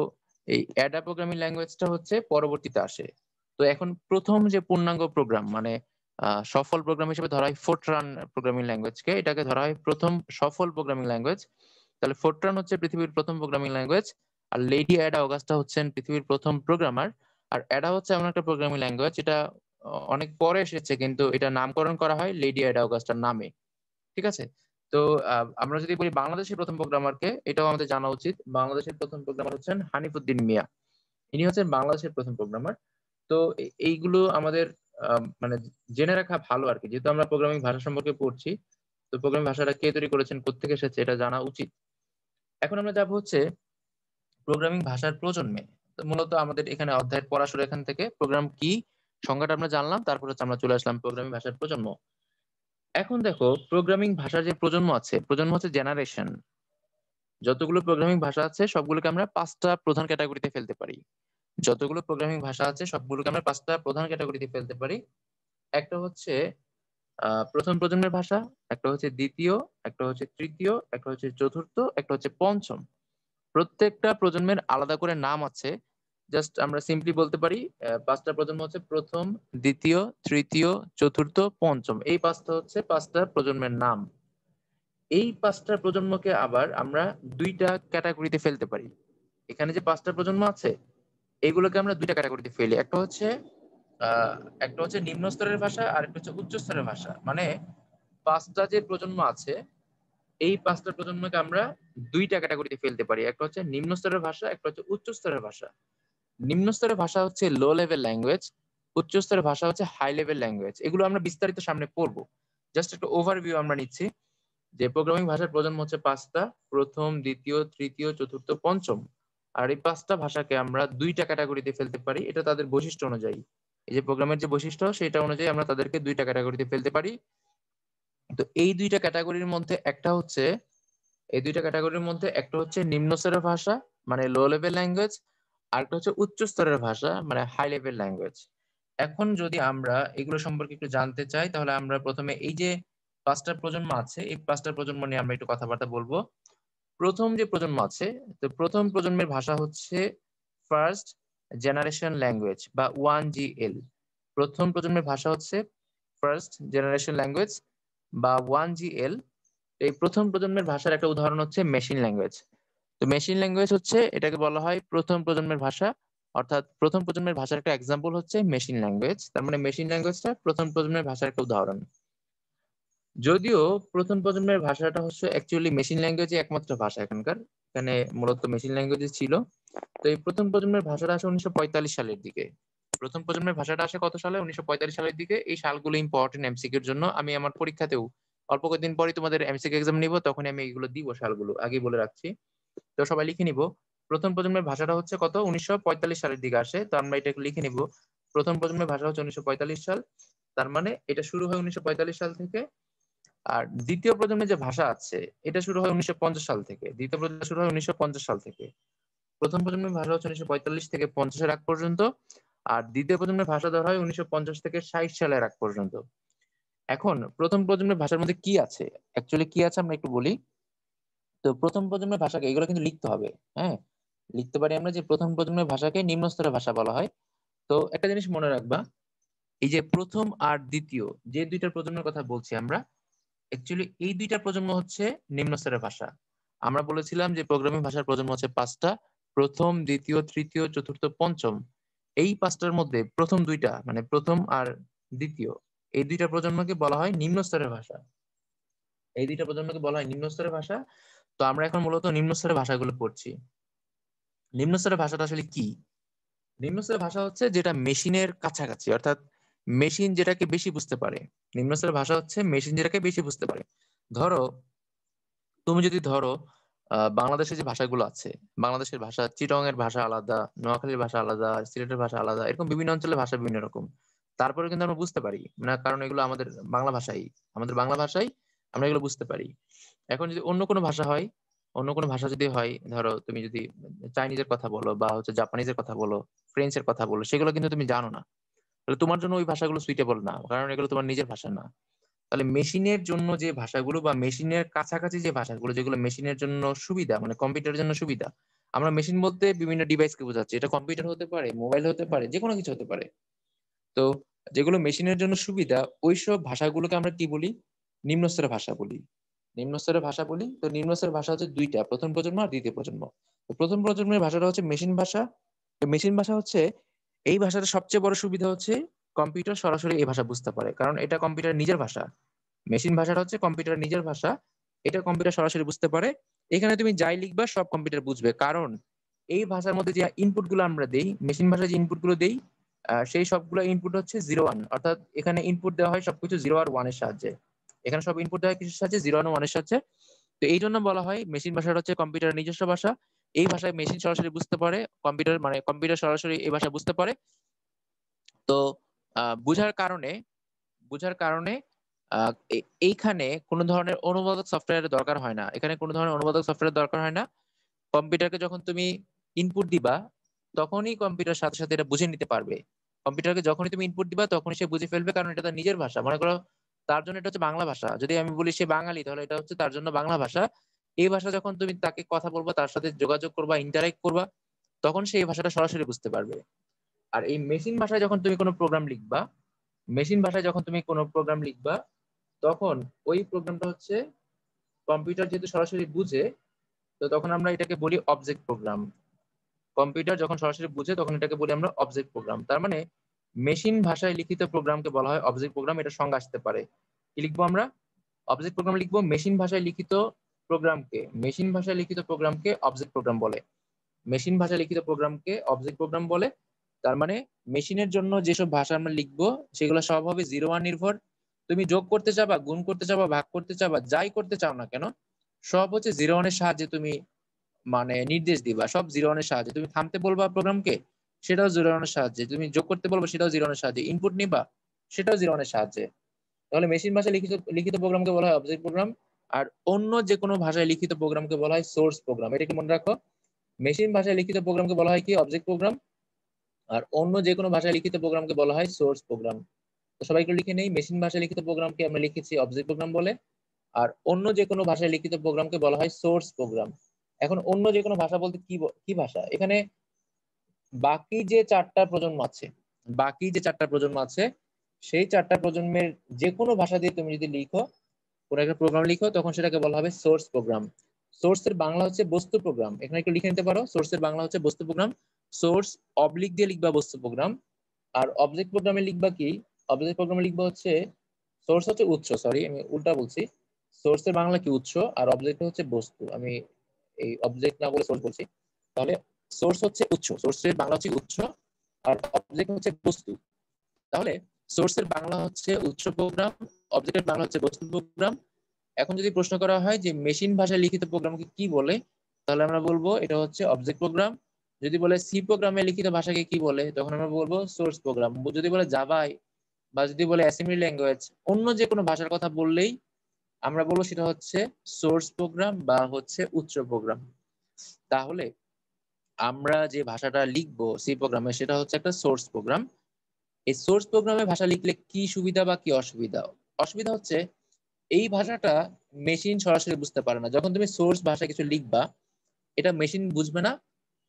এই অ্যাডা প্রোগ্রামিং ল্যাঙ্গুয়েজটা হচ্ছে পরবর্তীতে আসে। তো এখন প্রথম যে পূর্ণাঙ্গ প্রোগ্রাম মানে সফল প্রোগ্রাম হিসেবে ধরা হয় ফোর্ট্রান প্রোগ্রামিং ল্যাঙ্গুয়েজকে, এটাকে ধরা হয় প্রথম সফল প্রোগ্রামিং ল্যাঙ্গুয়েজ। তাহলে ফোর্ট্রান হচ্ছে পৃথিবীর প্রথম প্রোগ্রামিং ল্যাঙ্গুয়েজ, আর লেডি অ্যাডা অগাস্টা হচ্ছেন পৃথিবীর প্রথম প্রোগ্রামার। আর অ্যাডা হচ্ছে এমন একটা প্রোগ্রামিং ল্যাঙ্গুয়েজ এটা অনেক পরে এসেছে, কিন্তু এটা নামকরণ করা হয় লেডি অ্যাডা অগাস্টার নামে। ঠিক আছে। তো আমরা যদি বলি বাংলাদেশের প্রথম প্রোগ্রামারকে, এটাও আমাদের জানা উচিত। বাংলাদেশের প্রথম প্রোগ্রামার হচ্ছেন হানিফুদ্দিন মিয়া, ইনি হচ্ছেন বাংলাদেশের প্রথম প্রোগ্রামার। তো এইগুলো আমাদের মানে জেনে রাখা ভালো আর কি, যেহেতু আমরা প্রোগ্রামিং ভাষা সম্পর্কে পড়ছি। তো প্রোগ্রামিং ভাষাটা কে তৈরি করেছেন, কোত্থেকে এসেছে, এটা জানা উচিত। এখন আমরা যাবো হচ্ছে প্রোগ্রামিং ভাষার প্রজন্মে। তো মূলত আমাদের এখানে অধ্যায়ের পড়া শুরু এখান থেকে, প্রোগ্রাম কি সংজ্ঞাটা আমরা জানলাম, তারপর হচ্ছে আমরা চলে আসলাম প্রোগ্রামিং ভাষার প্রজন্ম। এখন দেখো প্রোগ্রামিং ভাষার যে প্রজন্ম আছে, প্রজন্ম হচ্ছে জেনারেশন। যতগুলো প্রোগ্রামিং ভাষা আছে সবগুলোকে আমরা পাঁচটা প্রধান ক্যাটাগরিতে ফেলতে পারি। যতগুলো প্রোগ্রামিং ভাষা আছে সবগুলোকে আমরা পাঁচটা প্রধান ক্যাটাগরিতে ফেলতে পারি। একটা হচ্ছে প্রথম প্রজন্মের ভাষা, একটা হচ্ছে দ্বিতীয়, একটা হচ্ছে তৃতীয়, একটা হচ্ছে চতুর্থ, একটা হচ্ছে পঞ্চম। প্রত্যেকটা প্রজন্মের আলাদা করে নাম আছে। জাস্ট আমরা সিম্পলি বলতে পারি পাঁচটা প্রজন্ম হচ্ছে প্রথম, দ্বিতীয়, তৃতীয়, চতুর্থ, পঞ্চম। এই পাঁচটা হচ্ছে পাঁচটা প্রজন্মের নাম। এই পাঁচটা প্রজন্মকে আবার আমরা দুইটা ক্যাটাগরিতে ফেলতে পারি। এখানে যে পাঁচটা প্রজন্ম আছে এগুলোকে আমরা দুইটা ক্যাটাগরিতে ফেলি। আহ একটা হচ্ছে নিম্ন স্তরের ভাষা আর একটা হচ্ছে উচ্চ স্তরের ভাষা। মানে পাঁচটা যে প্রজন্ম আছে এই পাঁচটা প্রজন্মকে আমরা দুইটা ক্যাটাগরিতে ফেলতে পারি, একটা হচ্ছে নিম্ন স্তরের ভাষা, একটা হচ্ছে উচ্চ স্তরের ভাষা। নিম্ন স্তরের ভাষা হচ্ছে লো লেভেল ল্যাঙ্গুয়েজ, উচ্চ স্তরের ভাষা হচ্ছে হাই লেভেল ল্যাঙ্গুয়েজ। এগুলো আমরা বিস্তারিত সামনে পড়বো। জাস্ট একটা ওভারভিউ আমরা নিচ্ছি যে প্রোগ্রামিং ভাষার প্রজন্ম হচ্ছে পাঁচটা, প্রথম, দ্বিতীয়, তৃতীয়, চতুর্থ, পঞ্চম। আর এই পাঁচটা ভাষাকে আমরা দুইটা ক্যাটাগরিতে ফেলতে পারি, এটা তাদের বৈশিষ্ট্য অনুযায়ী। এই যে প্রোগ্রামের যে বৈশিষ্ট্য সেটা অনুযায়ী আমরা তাদেরকে দুইটা ক্যাটাগরিতে ফেলতে পারি। তো এই দুইটা ক্যাটাগরির মধ্যে একটা হচ্ছে এই দুইটা ক্যাটাগরির মধ্যে একটা হচ্ছে নিম্ন স্তরের ভাষা মানে লো লেভেল ল্যাঙ্গুয়েজ, আর একটা হচ্ছে উচ্চ স্তরের ভাষা মানে হাই লেভেল ল্যাঙ্গুয়েজ। এখন যদি আমরা এগুলো সম্পর্কে একটু জানতে চাই তাহলে আমরা প্রথমে এই যে পাঁচটা প্রজন্ম আছে এই পাঁচটা প্রজন্ম নিয়ে আমরা একটু কথাবার্তা বলবো। প্রথম যে প্রজন্ম আছে, তো প্রথম প্রজন্মের ভাষা হচ্ছে ফার্স্ট জেনারেশন ল্যাঙ্গুয়েজ বা 1GL। প্রথম প্রজন্মের ভাষা হচ্ছে ফার্স্ট জেনারেশন ল্যাঙ্গুয়েজ বা 1GL। এই প্রথম প্রজন্মের ভাষার একটা উদাহরণ হচ্ছে মেশিন ল্যাঙ্গুয়েজ। তো মেশিন ল্যাঙ্গুয়েজ হচ্ছে এটাকে বলা হয় প্রথম প্রজন্মের ভাষা, অর্থাৎ প্রথম প্রজন্মের ভাষার একটা এক্সাম্পল হচ্ছে মেশিন ল্যাঙ্গুয়েজ। তার মানে মেশিন ল্যাঙ্গুয়েজটা প্রথম প্রজন্মের ভাষার একটা উদাহরণ। যদিও প্রথম প্রজন্মের ভাষাটা হচ্ছে অ্যাকচুয়ালি মেশিন ল্যাঙ্গুয়েজই একমাত্র ভাষা এখানকার, এখানে মূলত মেশিন ল্যাঙ্গুয়েজ ছিল। তো এই প্রথম প্রজন্মের ভাষাটা আসে 1945 সালের দিকে। প্রথম প্রজন্মের ভাষাটা আসে কত সালে, 1945 সালের দিকে। এই সালগুলো ইম্পর্টেন্ট এমসিকিউর জন্য। আমি আমার পরীক্ষাতেও অল্প কয়েকদিন পরে তোমাদের এমসিকিউ এক্সাম নিব, তখন আমি এগুলো দিব, সালগুলো আগেই বলে রাখছি। তো সবাই লিখে নিব প্রথম প্রজন্মের ভাষাটা হচ্ছে কত, 1945 সালের দিকে আসে। তো আমরা এটা লিখে নিব, প্রথম প্রজন্মের ভাষা হচ্ছে 1945 সাল। তার মানে এটা শুরু হয় 1945 সাল থেকে। আর দ্বিতীয় প্রজন্মের যে ভাষা আছে এটা শুরু হয় 1950 সাল থেকে। দ্বিতীয় প্রজন্ম শুরু হয় 1950 সাল থেকে। প্রথম প্রজন্মের ভাষা হচ্ছে 1945 থেকে 50-এর আগ পর্যন্ত। আর দ্বিতীয় প্রজন্মের ভাষা ধরা হয় 1950 থেকে 60 সালের আগ পর্যন্ত। এখন প্রথম প্রজন্মের ভাষার মধ্যে কি আছে, অ্যাকচুয়ালি কি আছে আমরা একটু বলি। তো প্রথম প্রজন্মের ভাষাকে এগুলো কিন্তু লিখতে হবে। হ্যাঁ, লিখতে পারি আমরা যে প্রথম প্রজন্মের ভাষাকে নিম্ন স্তরের ভাষা বলা হয়। তো একটা জিনিস মনে রাখবা, এই যে প্রথম আর দ্বিতীয় যে দুইটা প্রজন্মের কথা বলছি আমরা, অ্যাকচুয়ালি এই দুইটা প্রজন্ম হচ্ছে নিম্ন স্তরের ভাষা। আমরা বলেছিলাম যে প্রোগ্রামিং ভাষার প্রজন্ম হচ্ছে পাঁচটা, প্রথম, দ্বিতীয়, তৃতীয়, চতুর্থ, পঞ্চম। এই পাঁচটার মধ্যে প্রথম দুইটা মানে প্রথম আর দ্বিতীয়, এই দুইটা প্রজন্মকে বলা হয় নিম্ন স্তরের ভাষা। এই দুইটা প্রজন্মকে বলা হয় নিম্ন স্তরের ভাষা। তো আমরা এখন মূলত নিম্ন স্তরের ভাষাগুলো পড়ছি। নিম্ন স্তরের ভাষাটা আসলে কি? নিম্ন স্তরের ভাষা হচ্ছে যেটা মেশিনের কাছাকাছি, অর্থাৎ মেশিন যেটাকে বেশি বুঝতে পারে। নিম্ন স্তরের ভাষা হচ্ছে মেশিন যেটাকে বেশি বুঝতে পারে। ধরো তুমি যদি ধরো বাংলাদেশের যে ভাষাগুলো আছে, বাংলাদেশের ভাষা, চিটং এর ভাষা আলাদা, নোয়াখালীর ভাষা আলাদা, সিলেটের ভাষা আলাদা, এরকম বিভিন্ন অঞ্চলের ভাষা বিভিন্ন রকম। তারপরে কিন্তু আমরা বুঝতে পারি না, কারণ এগুলো আমাদের বাংলা ভাষাই, আমাদের বাংলা ভাষাই আমরা এগুলো বুঝতে পারি। এখন যদি অন্য কোনো ভাষা হয়, অন্য কোনো ভাষা যদি হয়, ধরো তুমি যদি চাইনিজের কথা বলো বা হচ্ছে জাপানিজের কথা বলো, ফ্রেঞ্চের কথা বলো, সেগুলো কিন্তু তুমি জানো না। তাহলে তোমার জন্য ওই ভাষাগুলো সুইটেবল না, কারণ এগুলো তোমার নিজের ভাষা না। তাহলে মেশিনের জন্য যে ভাষাগুলো বা মেশিনের কাছাকাছি যে ভাষাগুলো, যেগুলো মেশিনের জন্য সুবিধা মানে কম্পিউটারের জন্য সুবিধা, আমরা মেশিন বলতে বিভিন্ন ডিভাইসকে বোঝাচ্ছি, এটা কম্পিউটার হতে পারে, মোবাইল হতে পারে, যে কোনো কিছু হতে পারে। তো যেগুলো মেশিনের জন্য সুবিধা ওইসব ভাষাগুলোকে আমরা কি বলি? নিম্ন স্তরের ভাষা বলি। নিম্ন স্তরের ভাষা বলি। তো নিম্ন স্তরের ভাষা হচ্ছে দুইটা, প্রথম প্রজন্ম আর দ্বিতীয় প্রজন্ম। তো প্রথম প্রজন্মের ভাষাটা হচ্ছে মেশিন ভাষা। তো মেশিন ভাষা হচ্ছে, এই ভাষাটা সবচেয়ে বড় সুবিধা হচ্ছে কম্পিউটার সরাসরি এই ভাষা বুঝতে পারে, কারণ এটা কম্পিউটার নিজের ভাষা। মেশিন ভাষাটা হচ্ছে কম্পিউটার নিজের ভাষা, এটা কম্পিউটার সরাসরি বুঝতে পারে। এখানে তুমি যাই লিখবা সব কম্পিউটার বুঝবে, কারণ এই ভাষার মধ্যে যে ইনপুট গুলো আমরা দেই, মেশিন ভাষায় যে ইনপুট গুলো দেই, সেই সবগুলো ইনপুট হচ্ছে 0 1, অর্থাৎ এখানে ইনপুট দেওয়া হয় সবকিছু 0 আর 1 এর সাহায্যে। এখানে সব ইনপুট দেওয়া হয় কিসের সাহায্যে? 0 আর 1 এর সাহায্যে। তো এই জন্য বলা হয় মেশিন ভাষাটা হচ্ছে কম্পিউটারের নিজস্ব ভাষা। এই ভাষায় মেশিন সরাসরি বুঝতে পারে, কম্পিউটার মানে কম্পিউটার সরাসরি এই ভাষা বুঝতে পারে। তো বুঝার কারণে বুঝার কারণে এইখানে কোনো ধরনের অনুবাদক সফটওয়্যারের দরকার হয় না, এখানে কোনো ধরনের অনুবাদক সফটওয়্যারের দরকার হয় না। কম্পিউটারকে যখন তুমি ইনপুট দিবা, তখনই কম্পিউটার সাথে সাথে এটা বুঝে নিতে পারবে। কম্পিউটারকে যখনই তুমি ইনপুট দিবা তখনই সে বুঝে ফেলবে, কারণ এটা তার নিজের ভাষা। মনে করো তার জন্য এটা হচ্ছে বাংলা ভাষা, যদি আমি বলি সে বাঙালি, তাহলে এটা হচ্ছে তার জন্য বাংলা ভাষা। এই ভাষা যখন তুমি তাকে কথা বলবা, তার সাথে যোগাযোগ করবা, ইন্টারাক্ট করবা, তখন সে এই ভাষাটা সরাসরি বুঝতে পারবে। আর এই মেশিন ভাষায় যখন তুমি কোনো প্রোগ্রাম লিখবা, মেশিন ভাষায় যখন তুমি কোনো প্রোগ্রাম লিখবা, তখন ওই প্রোগ্রামটা হচ্ছে কম্পিউটার যেহেতু সরাসরি বুঝে, তো তখন আমরা এটাকে বলি অবজেক্ট প্রোগ্রাম। কম্পিউটার যখন সরাসরি বুঝে তখন এটাকে বলি আমরা অবজেক্ট প্রোগ্রাম। তার মানে মেশিন ভাষায় লিখিত প্রোগ্রামকে বলা হয় অবজেক্ট প্রোগ্রাম। এটা সংজ্ঞা আসতে পারে। কি লিখবো আমরা? অবজেক্ট প্রোগ্রাম লিখবো। মেশিন ভাষায় লিখিত প্রোগ্রামকে অবজেক্ট প্রোগ্রাম বলে। মেশিন ভাষায় লিখিত প্রোগ্রামকে অবজেক্ট প্রোগ্রাম বলে। তার মানে মেশিনের জন্য যেসব ভাষা আমরা লিখবো সেগুলো সব হবে 0 1 নির্ভর। তুমি যোগ করতে চাবা, গুণ করতে চাবা, ভাগ করতে চাবা, যাই করতে চাও না কেন, সব হচ্ছে 0 1 এর সাহায্যে তুমি মানে নির্দেশ দিবা। সব 0 1 এর সাহায্যে। তুমি থামতে বলবা প্রোগ্রামকে, সেটাও 0 1 এর সাহায্যে। তুমি যোগ করতে বলবা, সেটাও 0 1 এর সাহায্যে। ইনপুট নিবা, সেটাও 0 1 এর সাহায্যে। তাহলে মেশিন ভাষায় লিখিত লিখিত প্রোগ্রামকে বলা হয় অবজেক্ট প্রোগ্রাম। আর অন্য যে কোনো ভাষায় লিখিত প্রোগ্রামকে বলা হয় সোর্স প্রোগ্রাম। এটা কি মনে রাখো? মেশিন ভাষায় লিখিত প্রোগ্রামকে বলা হয় কি? Object programme. আর অন্য যে কোনো ভাষায় লিখিত প্রোগ্রামকে বলা হয় সোর্স প্রোগ্রাম। তো সবাইকে লিখে নেই, মেশিন ভাষায় লিখিত প্রোগ্রামকে আমরা লিখেছি অবজেক্ট প্রোগ্রাম বলে, আর অন্য যে কোনো ভাষায় লিখিত প্রোগ্রামকে বলা হয় সোর্স প্রোগ্রাম। এখন অন্য যে কোনো ভাষা বলতে কি ভাষা? এখানে বাকি যে চারটা প্রজন্ম আছে, বাকি যে চারটা প্রজন্ম আছে, সেই চারটা প্রজন্মের যে কোনো ভাষা দিয়ে তুমি যদি লিখো, কোনো একটা প্রোগ্রাম লিখো, তখন সেটাকে বলা হবে সোর্স প্রোগ্রাম। সোর্সের বাংলা হচ্ছে বস্তু প্রোগ্রাম। এখানে একটু লিখে নিতে পারো, সোর্সের বাংলা হচ্ছে বস্তু প্রোগ্রাম। সোর্স অবলিক দিয়ে লিখবা বস্তু প্রোগ্রাম। আর অবজেক্ট প্রোগ্রামে লিখবা কি? অবজেক্ট প্রোগ্রামে লিখবা হচ্ছে, সোর্স হচ্ছে উৎস, সরি আমি উল্টা বলছি। সোর্সের বাংলা কি? উৎস। আর অবজেক্ট হচ্ছে বস্তু। আমি এই অবজেক্ট না বলে সোর্স বলছি। তাহলে সোর্স হচ্ছে উৎস, সোর্সের বাংলা হচ্ছে উৎস, আর অবজেক্ট হচ্ছে বস্তু। তাহলে সোর্সের বাংলা হচ্ছে উৎস প্রোগ্রাম, অবজেক্টের বাংলা হচ্ছে বস্তু প্রোগ্রাম। এখন যদি প্রশ্ন করা হয় যে মেশিন ভাষায় লিখিত প্রোগ্রামকে কি বলে, তাহলে আমরা বলবো এটা হচ্ছে অবজেক্ট প্রোগ্রাম। যদি বলে সি প্রোগ্রামে লিখিত ভাষাকে কি বলে, তখন আমরা বলবো সোর্স প্রোগ্রাম। যদি বলে জাভাই, বা যদি বলে অ্যাসেম্বলি ল্যাঙ্গুয়েজ, অন্য যে কোনো ভাষার কথা বললেই আমরা বলবো সেটা হচ্ছে সোর্স প্রোগ্রাম বা হচ্ছে উৎস প্রোগ্রাম। তাহলে আমরা যে ভাষাটা লিখবো সি প্রোগ্রামে, সেটা হচ্ছে একটা সোর্স প্রোগ্রাম। এই সোর্স প্রোগ্রামে ভাষা লিখলে কি সুবিধা বা কি অসুবিধা? অসুবিধা হচ্ছে এই ভাষাটা মেশিন সরাসরি বুঝতে পারে না। যখন তুমি সোর্স ভাষায় কিছু লিখবা, এটা মেশিন বুঝবে না,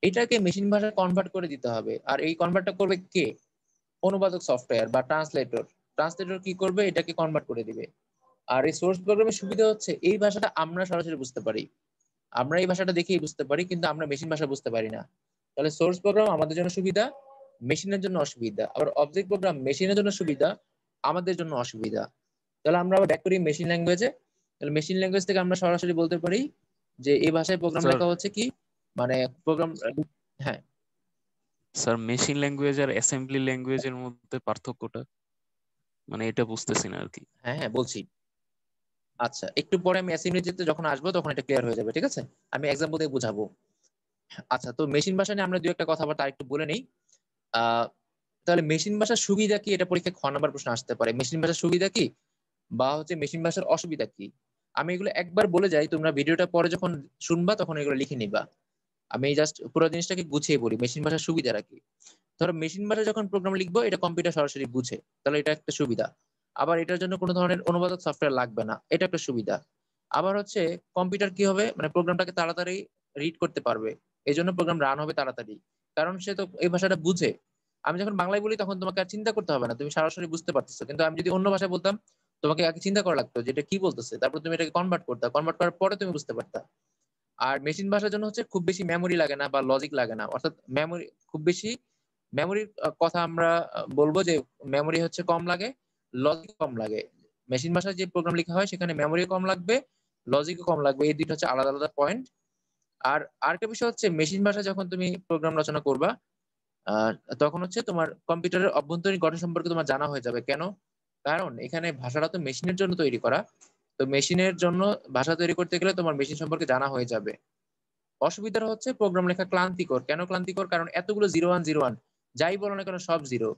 এটাকে মেশিন ভাষায় কনভার্ট করে দিতে হবে। আর এই কনভার্টটা করবে কে? অনুবাদক সফটওয়্যার বা ট্রান্সলেটর। ট্রান্সলেটর কি করবে? এটাকে কনভার্ট করে দিবে। আর এই সোর্স প্রোগ্রামের সুবিধা হচ্ছে এই ভাষাটা আমরা সরাসরি বুঝতে পারি, আমরা এই ভাষাটা দেখেই বুঝতে পারি, কিন্তু আমরা মেশিন ভাষা বুঝতে পারি না। তাহলে সোর্স প্রোগ্রাম আমাদের জন্য সুবিধা, মেশিনের জন্য অসুবিধা। আবার অবজেক্ট প্রোগ্রাম মেশিনের জন্য সুবিধা, আমাদের জন্য অসুবিধা। তাহলে আমরা আবার ব্যাক করি মেশিন ল্যাঙ্গুয়েজে। তাহলে মেশিন ল্যাঙ্গুয়েজ থেকে আমরা সরাসরি বলতে পারি যে এই ভাষায় প্রোগ্রাম স্যার লেখা হচ্ছে কি, মানে প্রোগ্রাম। হ্যাঁ স্যার মেশিন ল্যাঙ্গুয়েজ আর অ্যাসেম্বলি ল্যাঙ্গুয়েজের মধ্যে পার্থক্যটা মানে এটা বুঝতেছি না আর কি। হ্যাঁ হ্যাঁ বলছি। আচ্ছা, একটু পরে আমি অ্যাসেম্বলিতে যখন আসবো তখন এটা ক্লিয়ার হয়ে যাবে, ঠিক আছে? আমি এক্সাম্পল দিয়ে বুঝাবো। আচ্ছা, তো মেশিন ভাষা নিয়ে আমরা দুই একটা কথাবার্তা একটু বলে নেই। আহ তাহলে মেশিন ভাষার সুবিধা কি? এটা পরীক্ষায় খ নাম্বার প্রশ্ন আসতে পারে। মেশিন ভাষার সুবিধা কি বা হচ্ছে মেশিন ভাষার অসুবিধা কি? আমি এগুলো একবার বলে যাই, তোমরা ভিডিওটা পরে যখন শুনবা তখন এগুলো লিখে নিবা। আমি জাস্ট পুরো জিনিসটাকে গুছিয়ে বলি, মেশিন ভাষার সুবিধাটা কি। ধরো মেশিন ভাষায় যখন প্রোগ্রাম লিখবো, এটা কম্পিউটার সরাসরি বুঝে, তাহলে এটা একটা সুবিধা। আবার এটার জন্য কোনো ধরনের অনুবাদক সফটওয়্যার লাগবে না, এটা একটা সুবিধা। আবার হচ্ছে কম্পিউটার কি হবে, মানে প্রোগ্রামটাকে তাড়াতাড়ি রিড করতে পারবে। এই জন্য প্রোগ্রাম রান হবে তাড়াতাড়ি, কারণ সে তো এই ভাষাটা বুঝে। আমি যখন বাংলায় বলি তখন তোমাকে আর চিন্তা করতে হবে না, তুমি সরাসরি বুঝতে পারতেছো। কিন্তু আমি যদি অন্য ভাষায় বলতাম, তোমাকে আগে চিন্তা করা লাগতো যে এটা কি বলতেছে, তারপর তুমি এটাকে কনভার্ট করতে, কনভার্ট করার পরে তুমি বুঝতে পারতা। আর মেশিন ভাষার জন্য হচ্ছে খুব বেশি মেমোরি লাগে না বা লজিক লাগে না, অর্থাৎ মেমোরি খুব বেশি, মেমোরির কথা আমরা বলবো যে মেমোরি হচ্ছে কম লাগে, লজিক কম লাগে। মেশিন ভাষায় যে প্রোগ্রাম লেখা হয় সেখানে মেমোরি কম লাগবে, লজিকও কম লাগবে, এই দুইটা হচ্ছে আলাদা আলাদা পয়েন্ট। আর আরেকটা বিষয় হচ্ছে মেশিন ভাষায় যখন তুমি প্রোগ্রাম রচনা করবা, আহ, তখন হচ্ছে তোমার কম্পিউটারের অভ্যন্তরীণ গঠন সম্পর্কে তোমার জানা হয়ে যাবে। কেন? কারণ এখানে ভাষাটা তো মেশিনের জন্য তৈরি করা, তো মেশিনের জন্য ভাষা তৈরি করতে গেলে তোমার মেশিন সম্পর্কে জানা হয়ে যাবে। অসুবিধাটা হচ্ছে প্রোগ্রাম লেখা ক্লান্তিকর। কেন ক্লান্তিকর? কারণ এতগুলো জিরো ওয়ান জিরো ওয়ান, যাই বলো না কেন সব জিরো।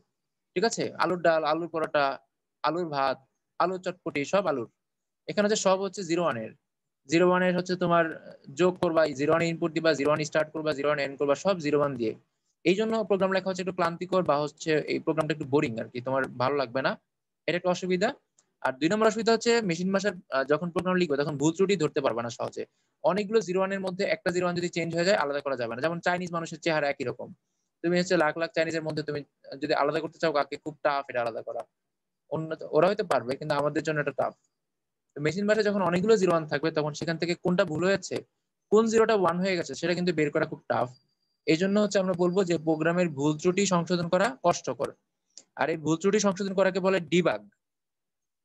ঠিক আছে, আলুর ডাল, আলুর পরোটা, আলুর ভাত, আলুর চটপটি সব আলুর। এখানে হচ্ছে সব হচ্ছে জিরো ওয়ানের। জিরো ওয়ানের হচ্ছে তোমার যোগ করবা, জিরো ওয়ান ইনপুট দিবা, জিরো ওয়ান স্টার্ট করবা, জিরো ওয়ান এন্ড করবা, সব জিরো ওয়ান দিয়ে। এই জন্য প্রোগ্রাম লেখা হচ্ছে একটু ক্লান্তিকর, বা হচ্ছে এই প্রোগ্রামটা একটু বোরিং আর কি, তোমার ভালো লাগবে না। এটা একটা অসুবিধা। আর দুই নম্বর অসুবিধা হচ্ছে মেশিন ভাষার যখন প্রোগ্রাম লিখবে তখন ভুল ত্রুটি ধরতে পারবে না সহজে। অনেকগুলো জিরো ওয়ানের মধ্যে একটা জিরো ওয়ান যদি চেঞ্জ হয়ে যায় আলাদা করা যাবে না। যেমন চাইনিজ মানুষের চেহারা একই রকম, তুমি হচ্ছে লাখ লাখ চাইনিজের মধ্যে তুমি যদি আলাদা করতে চাও কাকে, খুব টাফ এটা আলাদা করা। অন্য ওরা হয়তো পারবে, কিন্তু আমাদের জন্য এটা টাফ। মেশিন ভাষায় যখন অনেকগুলো জিরো ওয়ান থাকবে তখন সেখান থেকে কোনটা ভুল হয়েছে, কোন জিরোটা ওয়ান হয়ে গেছে, সেটা কিন্তু বের করা খুব টাফ। এই জন্য হচ্ছে আমরা বলবো যে প্রোগ্রামের ভুল ত্রুটি সংশোধন করা কষ্টকর। আর এই ভুল ত্রুটি সংশোধন করাকে বলে ডিবাগ।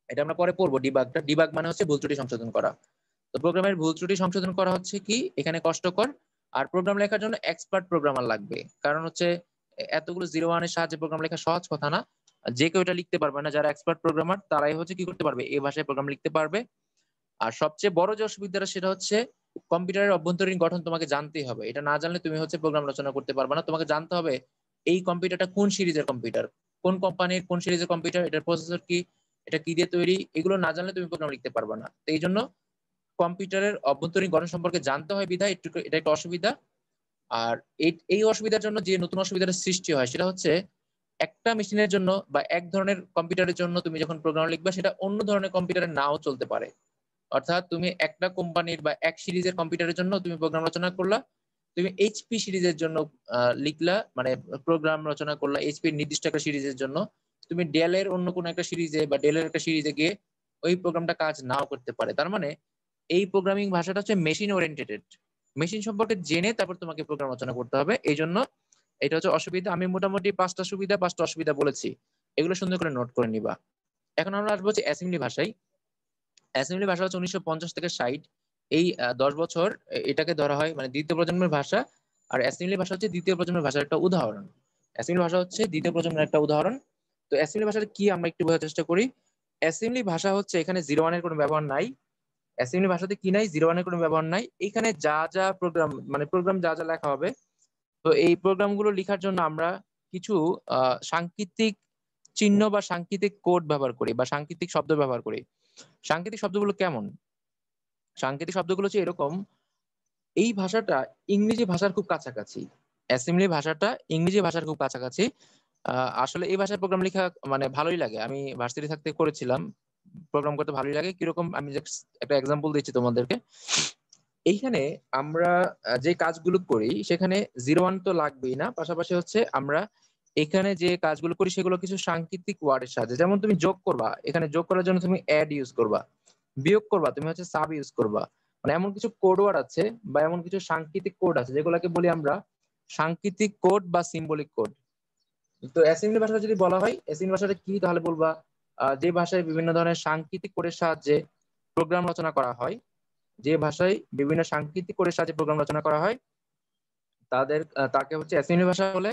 এটা আমরা পরে পড়বো ডিবাগটা। ডিবাগ মানে হচ্ছে ভুল ত্রুটি সংশোধন করা। তো প্রোগ্রামের ভুল ত্রুটি সংশোধন করা হচ্ছে কি এখানে কষ্টকর। আর প্রোগ্রাম লেখার জন্য এক্সপার্ট প্রোগ্রামার লাগবে, কারণ হচ্ছে এতগুলো জিরো ওয়ানের সাহায্যে প্রোগ্রাম লেখা সহজ কথা না। যে কেউ এটা লিখতে পারবে না, যারা এক্সপার্ট প্রোগ্রামার তারাই হচ্ছে কি করতে পারবে, এই ভাষায় প্রোগ্রাম লিখতে পারবে। আর সবচেয়ে বড় যে অসুবিধাটা সেটা হচ্ছে কম্পিউটারের অভ্যন্তরীণ গঠন তোমাকে জানতেই হবে। এটা না জানলে তুমি হচ্ছে প্রোগ্রাম রচনা করতে পারবে না। তোমাকে জানতে হবে এই কম্পিউটারটা কোন সিরিজের কম্পিউটার, কোন কোম্পানির কোন সিরিজের কম্পিউটার, এটার প্রসেসর কি, এটা কি দিয়ে তৈরি, এগুলো না জানলে তুমি প্রোগ্রাম লিখতে পারবে না। তো এই জন্য কম্পিউটারের অভ্যন্তরীণ গঠন সম্পর্কে জানতে হয় বিধায় একটু এটা একটা অসুবিধা। আর এই অসুবিধার জন্য যে নতুন অসুবিধার সৃষ্টি হয় সেটা হচ্ছে একটা মেশিনের জন্য বা এক ধরনের কম্পিউটারের জন্য তুমি যখন প্রোগ্রাম লিখবা সেটা অন্য ধরনের কম্পিউটারে নাও চলতে পারে। অর্থাৎ তুমি একটা কোম্পানির বা এক সিরিজের কম্পিউটারের জন্য তুমি প্রোগ্রাম রচনা করলা, তুমি এইচপি সিরিজের জন্য লিখলা, মানে প্রোগ্রাম রচনা করলা এইচপি নির্দিষ্ট একটা সিরিজের জন্য, তুমি ডেল এর অন্য কোনো একটা সিরিজে বা ডেলের একটা সিরিজে গিয়ে ওই প্রোগ্রামটা কাজ নাও করতে পারে। তার মানে এই প্রোগ্রামিং ভাষাটা হচ্ছে মেশিন ওরিয়েন্টেড। মেশিন সম্পর্কে জেনে তারপর তোমাকে প্রোগ্রাম রচনা করতে হবে। এই জন্য এটা হচ্ছে অসুবিধা। আমি মোটামুটি পাঁচটা সুবিধা পাঁচটা অসুবিধা বলেছি, এগুলো সুন্দর করে নোট করে নিবা। এখন আমরা আসবো হচ্ছে অ্যাসেম্বলি ভাষায়। অ্যাসেম্বলি ভাষা হচ্ছে 1950 থেকে 60, এই 10 বছর এটাকে ধরা হয় মানে দ্বিতীয় প্রজন্মের ভাষা। আর অ্যাসেম্বলি ভাষা হচ্ছে দ্বিতীয় প্রজন্মের ভাষার একটা উদাহরণ। অ্যাসেম্বলি ভাষা হচ্ছে দ্বিতীয় প্রজন্মের একটা উদাহরণ। তো অ্যাসেম্বলি ভাষাটা কি আমরা একটু বোঝার চেষ্টা করি। অ্যাসেম্বলি ভাষা হচ্ছে এখানে জিরো ওয়ানের কোনো ব্যবহার নাই। অ্যাসেম্বলি ভাষাতে কি নাই, জিরো ওয়ানের কোনো ব্যবহার নাই। এখানে যা যা প্রোগ্রাম মানে প্রোগ্রাম যা যা লেখা হবে, তো এই প্রোগ্রামগুলো লেখার জন্য আমরা কিছু সাংকেতিক চিহ্ন বা সাংকেতিক কোড ব্যবহার করি বা সাংকেতিক শব্দ ব্যবহার করি। সাংকেতিক শব্দগুলো কেমন? সাংকেতিক শব্দগুলো হচ্ছে এরকম, এই ভাষাটা ইংরেজি ভাষার খুব কাছাকাছি। অ্যাসেম্বলি ভাষাটা ইংরেজি ভাষার খুব কাছাকাছি। আসলে এই ভাষায় প্রোগ্রাম লেখা মানে ভালোই লাগে। আমি ভার্সিটি থাকতে করেছিলাম, প্রোগ্রাম করতে ভালোই লাগে। কিরকম আমি just একটা এক্সাম্পল দিচ্ছি তোমাদেরকে। এইখানে আমরা যে কাজগুলো করি সেখানে জিরো ওয়ান তো লাগবেই না, পাশাপাশি হচ্ছে আমরা এখানে যে কাজগুলো করি সেগুলো কিছু সাংকেতিক ওয়ার্ডের সাহায্যে। যেমন তুমি যোগ করবা, এখানে যোগ করার জন্য তুমি অ্যাড ইউজ করবা। বিয়োগ করবা তুমি হচ্ছে সাব ইউজ করবা। মানে এমন কিছু কোড ওয়ার্ড আছে বা এমন কিছু সাংকেতিক কোড আছে যেগুলোকে বলি আমরা সাংকেতিক কোড বা সিম্বলিক কোড। তো অ্যাসেম্বলি ভাষা যদি বলা হয় অ্যাসেম্বলি ভাষাটা কি, তাহলে বলবা যে ভাষায় বিভিন্ন ধরনের সাংকেতিক কোডের সাহায্যে প্রোগ্রাম রচনা করা হয়, যে ভাষায় বিভিন্ন সাংকেতিক কোডের সাহায্যে প্রোগ্রাম রচনা করা হয় তাকে হচ্ছে অ্যাসেম্বলি ভাষা বলে।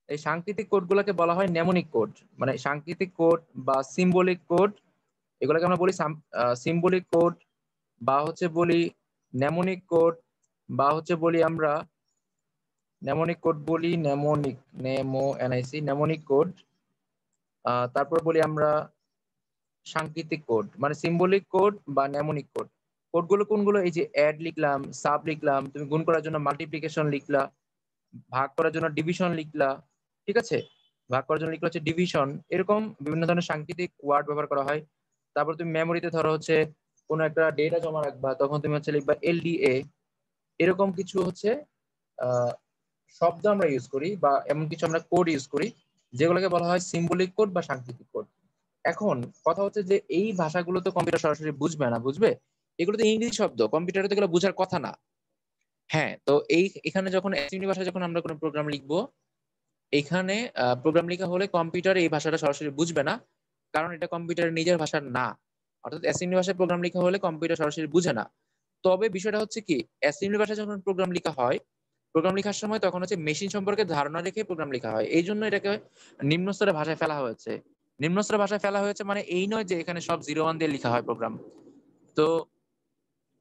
এই সাংকেতিক কোড গুলোকে বলা হয় নেমোনিক কোড। মানে সাংকেতিক কোড বা সিম্বলিক কোড, এগুলোকে আমরা বলি সিম্বলিক কোড, বা হচ্ছে বলি নেমোনিক কোড, বা হচ্ছে বলি আমরা নেমোনিক কোড বলি, নেমোনিক, নেমো এনআইসি নেমোনিক কোড। তারপর বলি আমরা সাংকেতিক কোড, মানে সিম্বলিক কোড বা নেমোনিক কোড। কোডগুলো কোনগুলো? এই যে অ্যাড লিখলাম, সাব লিখলাম, তুমি গুণ করার জন্য মাল্টিপ্লিকেশন লিখলা, ভাগ করার জন্য ডিভিশন লিখলা। ঠিক আছে, ভাগ করার জন্য লিখলা হচ্ছে ডিভিশন। এরকম বিভিন্ন ধরনের সাংকেতিক ওয়ার্ড ব্যবহার করা হয়। তারপর তুমি মেমোরিতে ধরো হচ্ছে কোনো একটা ডেটা জমা রাখবা, তখন তুমি হচ্ছে লিখবা এলডিএ। এরকম কিছু হচ্ছে শব্দ আমরা ইউজ করি বা এমন কিছু আমরা কোড ইউজ করি যেগুলোকে বলা হয় সিম্বলিক কোড বা সাংকেতিক কোড। এখন কথা হচ্ছে যে এই ভাষাগুলো তো কম্পিউটার সরাসরি বুঝবে না, বুঝবে এগুলো তো ইংরেজি শব্দ, কম্পিউটারে তো এগুলো বোঝার কথা না। হ্যাঁ, তো এখানে যখন অ্যাসেম্বলি ভাষায় যখন আমরা কোনো প্রোগ্রাম লিখবো, এখানে প্রোগ্রাম লেখা হলে কম্পিউটার এই ভাষাটা সরাসরি বুঝবে না, কারণ এটা কম্পিউটারের নিজের ভাষা না। অর্থাৎ অ্যাসেম্বলি ভাষায় প্রোগ্রাম লেখা হলে কম্পিউটার সরাসরি বুঝে না। তবে বিষয়টা হচ্ছে কি, অ্যাসেম্বলি ভাষায় যখন প্রোগ্রাম লেখা হয়, প্রোগ্রাম লেখার সময় তখন হচ্ছে মেশিন সম্পর্কে ধারণা রেখে প্রোগ্রাম লেখা হয়, এই জন্য এটাকে নিম্ন স্তরের ভাষায় ফেলা হয়েছে। নিম্ন স্তরের ভাষায় ফেলা হয়েছে মানে এই নয় যে এখানে সব 0 1 দিয়ে লেখা হয় প্রোগ্রাম। তো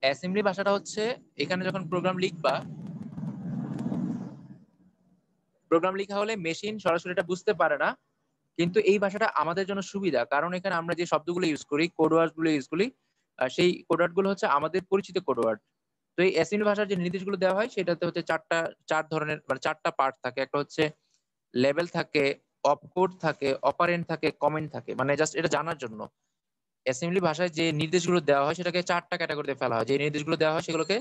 অ্যাসেম্বলি ভাষাটা হচ্ছে এখানে যখন প্রোগ্রাম লিখবা, প্রোগ্রাম লেখা হলে মেশিন সরাসরি এটা বুঝতে পারে না, কিন্তু এই ভাষাটা আমাদের জন্য সুবিধা, কারণ এখানে আমরা যে শব্দগুলো ইউজ করি, কোডওয়ার্ড গুলো ইউজ করি, সেই কোডওয়ার্ড গুলো হচ্ছে আমাদের পরিচিত কোডওয়ার্ড। তো এই অ্যাসেম্বলি ভাষার যে নির্দেশগুলো দেওয়া হয় সেটাতে হচ্ছে চার ধরনের মানে 4টা পার্ট থাকে। একটা হচ্ছে লেভেল থাকে, অপকোড থাকে, অপারেন্ট থাকে, কমেন্ট থাকে। মানে জাস্ট এটা জানার জন্য অ্যাসেম্বলি ভাষায় যে নির্দেশগুলো দেওয়া হয় সেটাকে 4টা ক্যাটাগরিতে ফেলা হয়। যে নির্দেশগুলো দেওয়া হয় সেগুলোকে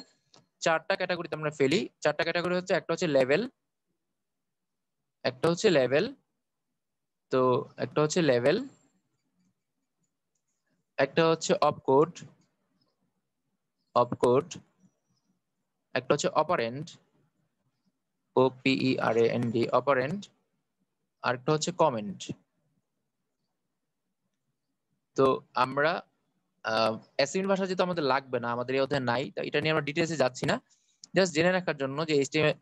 4টা ক্যাটাগরিতে আমরা ফেলি। 4টা ক্যাটাগরি হচ্ছে, একটা হচ্ছে লেভেল, একটা হচ্ছে লেভেল তো একটা হচ্ছে লেভেল, একটা হচ্ছে অপকোড, অপকোড, একটা হচ্ছে অপারেন্ট, OPERAND, অপারেন্ট, আর একটা হচ্ছে কমেন্ট। তো আমরা অ্যাসেম্বলি ভাষা যেহেতু আমাদের লাগবে না, আমাদের এই অধ্যায়ে নাই, তো এটা নিয়ে আমরা ডিটেলসে যাচ্ছি না। জাস্ট জেনে রাখার জন্য যে এইচটিএমএল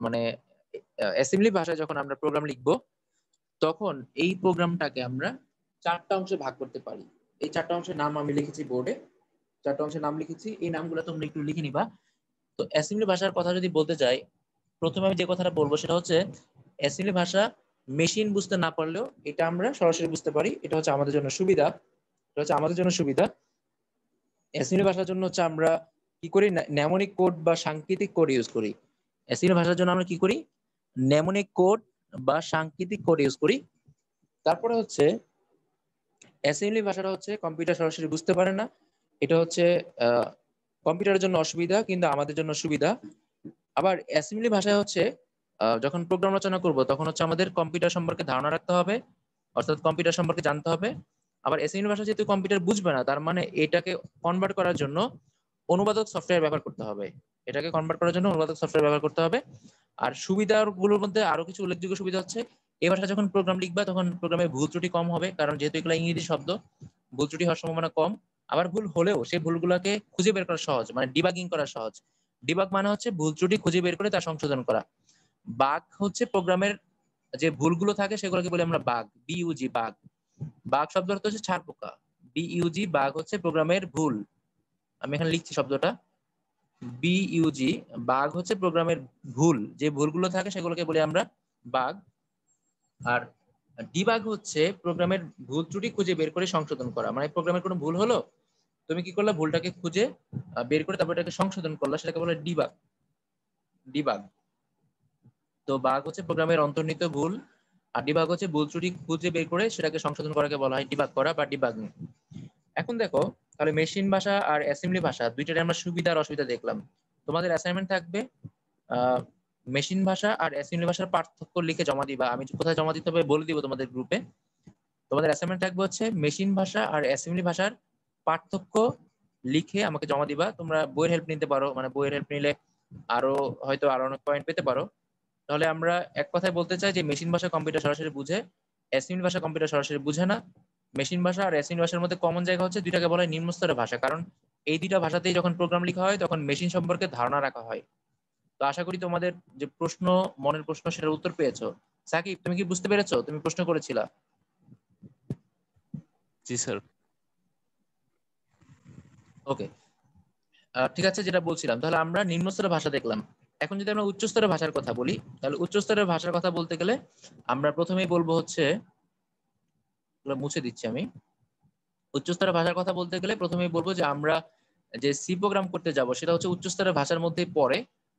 মানে অ্যাসেম্বলি ভাষায় যখন আমরা প্রোগ্রাম লিখবো, তখন এই প্রোগ্রামটাকে আমরা 4টা অংশে ভাগ করতে পারি। এই 4টা অংশের নাম আমি লিখেছি বোর্ডে, 4টা অংশের নাম লিখেছি, এই নামগুলো তোমরা একটু লিখে নিবা। তো অ্যাসেম্বলি ভাষার কথা যদি বলতে যাই, প্রথমে আমি যে কথাটা বলবো সেটা হচ্ছে অ্যাসেম্বলি ভাষা মেশিন বুঝতে না পারলেও এটা আমরা সরাসরি বুঝতে পারি, এটা হচ্ছে আমাদের জন্য সুবিধা। এটা হচ্ছে আমাদের জন্য সুবিধা। অ্যাসেম্বলি ভাষার জন্য হচ্ছে আমরা কি করি, নেমোনিক কোড বা সাংকেতিক কোড ইউজ করি। অ্যাসেম্বলি ভাষার জন্য আমরা কি করি, নেমোনিক কোড বা সাংকেতিক কোড ইউজ করি। তারপরে হচ্ছে অ্যাসেম্বলি ভাষাটা হচ্ছে কম্পিউটার সরাসরি বুঝতে পারে না, এটা হচ্ছে কম্পিউটারের জন্য অসুবিধা কিন্তু আমাদের জন্য সুবিধা। আবার অ্যাসেম্বলি ভাষায় হচ্ছে যখন প্রোগ্রাম রচনা করব তখন হচ্ছে আমাদের কম্পিউটার সম্পর্কে ধারণা রাখতে হবে, অর্থাৎ কম্পিউটার সম্পর্কে জানতে হবে। আবার অ্যাসেম্বলি ভাষা যেহেতু কম্পিউটার বুঝবে না, তার মানে এটাকে কনভার্ট করার জন্য অনুবাদক সফটওয়্যার ব্যবহার করতে হবে। এটাকে কনভার্ট করার জন্য অনুবাদক সফটওয়্যার ব্যবহার করতে হবে। আর সুবিধাগুলোর মধ্যে আরো কিছু উল্লেখযোগ্য সুবিধা হচ্ছে, এই ভাষা যখন প্রোগ্রাম লিখবা তখন প্রোগ্রামে ভুল ত্রুটি কম হবে, কারণ যেহেতু এগুলো ইংরেজি শব্দ, ভুল ত্রুটি হওয়ার সম্ভাবনা কম। আবার ভুল হলেও সেই ভুলগুলোকে খুঁজে বের করা সহজ, মানে ডিবাগিং করা সহজ। ডিবাগ মানে হচ্ছে ভুল ত্রুটি খুঁজে বের করে তা সংশোধন করা। বাগ হচ্ছে প্রোগ্রামের যে ভুলগুলো থাকে সেগুলোকে বলি আমরা বাগ, বিইউজি, বাগ। বাগ শব্দ অর্থ হচ্ছে ছাড় পোকা, বিইউজি, বাগ হচ্ছে প্রোগ্রামের ভুল। আমি এখানে লিখছি শব্দটা, বিইউজি, বাগ হচ্ছে প্রোগ্রামের ভুল, যে ভুলগুলো থাকে সেগুলোকে বলি আমরা বাগ। আর ডিবাগ হচ্ছে প্রোগ্রামের ভুল ত্রুটি খুঁজে বের করে সংশোধন করা। মানে প্রোগ্রামের কোনো ভুল হলো, তুমি কি করলে ভুলটাকে খুঁজে বের করে তারপর এটাকে সংশোধন করলা, সেটাকে বলে ডিবাগ, ডিবাগ। তো বাগ হচ্ছে প্রোগ্রামের অন্তর্নিহিত ভুল, আর ডিবাগ হচ্ছে ভুল ত্রুটি খুঁজে বের করে সেটাকে সংশোধন করাকে বলা হয় ডিবাগ করা বা ডিবাগিং। এখন দেখো, তাহলে মেশিন ভাষা আর অ্যাসেম্বলি ভাষা দুইটারে আমরা সুবিধা আর অসুবিধা দেখলাম। তোমাদের অ্যাসাইনমেন্ট থাকবে মেশিন ভাষা আর অ্যাসেম্বলি ভাষার পার্থক্য লিখে জমা দিবা। আমি কোথায় জমা দিতে হবে বলে দিব তোমাদের গ্রুপে। তোমাদের অ্যাসাইনমেন্ট থাকবে হচ্ছে মেশিন ভাষা আর অ্যাসেম্বলি ভাষার পার্থক্য লিখে আমাকে জমা দিবা। তোমরা বইয়ের হেল্প নিতে পারো, মানে বইয়ের হেল্প নিলে আরো হয়তো আরো অনেক পয়েন্ট পেতে পারো। তাহলে আমরা এক কথায় বলতে চাই যে মেশিন ভাষা কম্পিউটার সরাসরি বুঝে, অ্যাসেম্বলি ভাষা কম্পিউটার সরাসরি বুঝে না। মেশিন ভাষা আর অ্যাসেম্বলি ভাষার মধ্যে কমন জায়গা হচ্ছে দুইটাকে বলা হয় নিম্ন স্তরের ভাষা, কারণ এই দুইটা ভাষাতেই যখন প্রোগ্রাম লেখা হয় তখন মেশিন সম্পর্কে ধারণা রাখা হয়। তো আশা করি তোমাদের যে প্রশ্ন, মনের প্রশ্ন, সেটার উত্তর পেয়েছো। সাকিব, তুমি কি বুঝতে পেরেছো? তুমি প্রশ্ন করেছিলা। জি স্যার। ওকে, ঠিক আছে, যেটা বলছিলাম, তাহলে আমরা নিম্ন স্তরের ভাষা দেখলাম। এখন যদি আমরা উচ্চ স্তরের ভাষার কথা বলি, তাহলে উচ্চ স্তরের ভাষার কথা বলতে গেলে আমরা প্রথমেই বলবো হচ্ছে, মুছে দিচ্ছি আমি। উচ্চ স্তরের ভাষার কথা বলতে গেলে প্রথমেই বলবো যে আমরা যে সি প্রোগ্রাম করতে যাব সেটা হচ্ছে উচ্চ স্তরের ভাষার মধ্যেই পড়ে।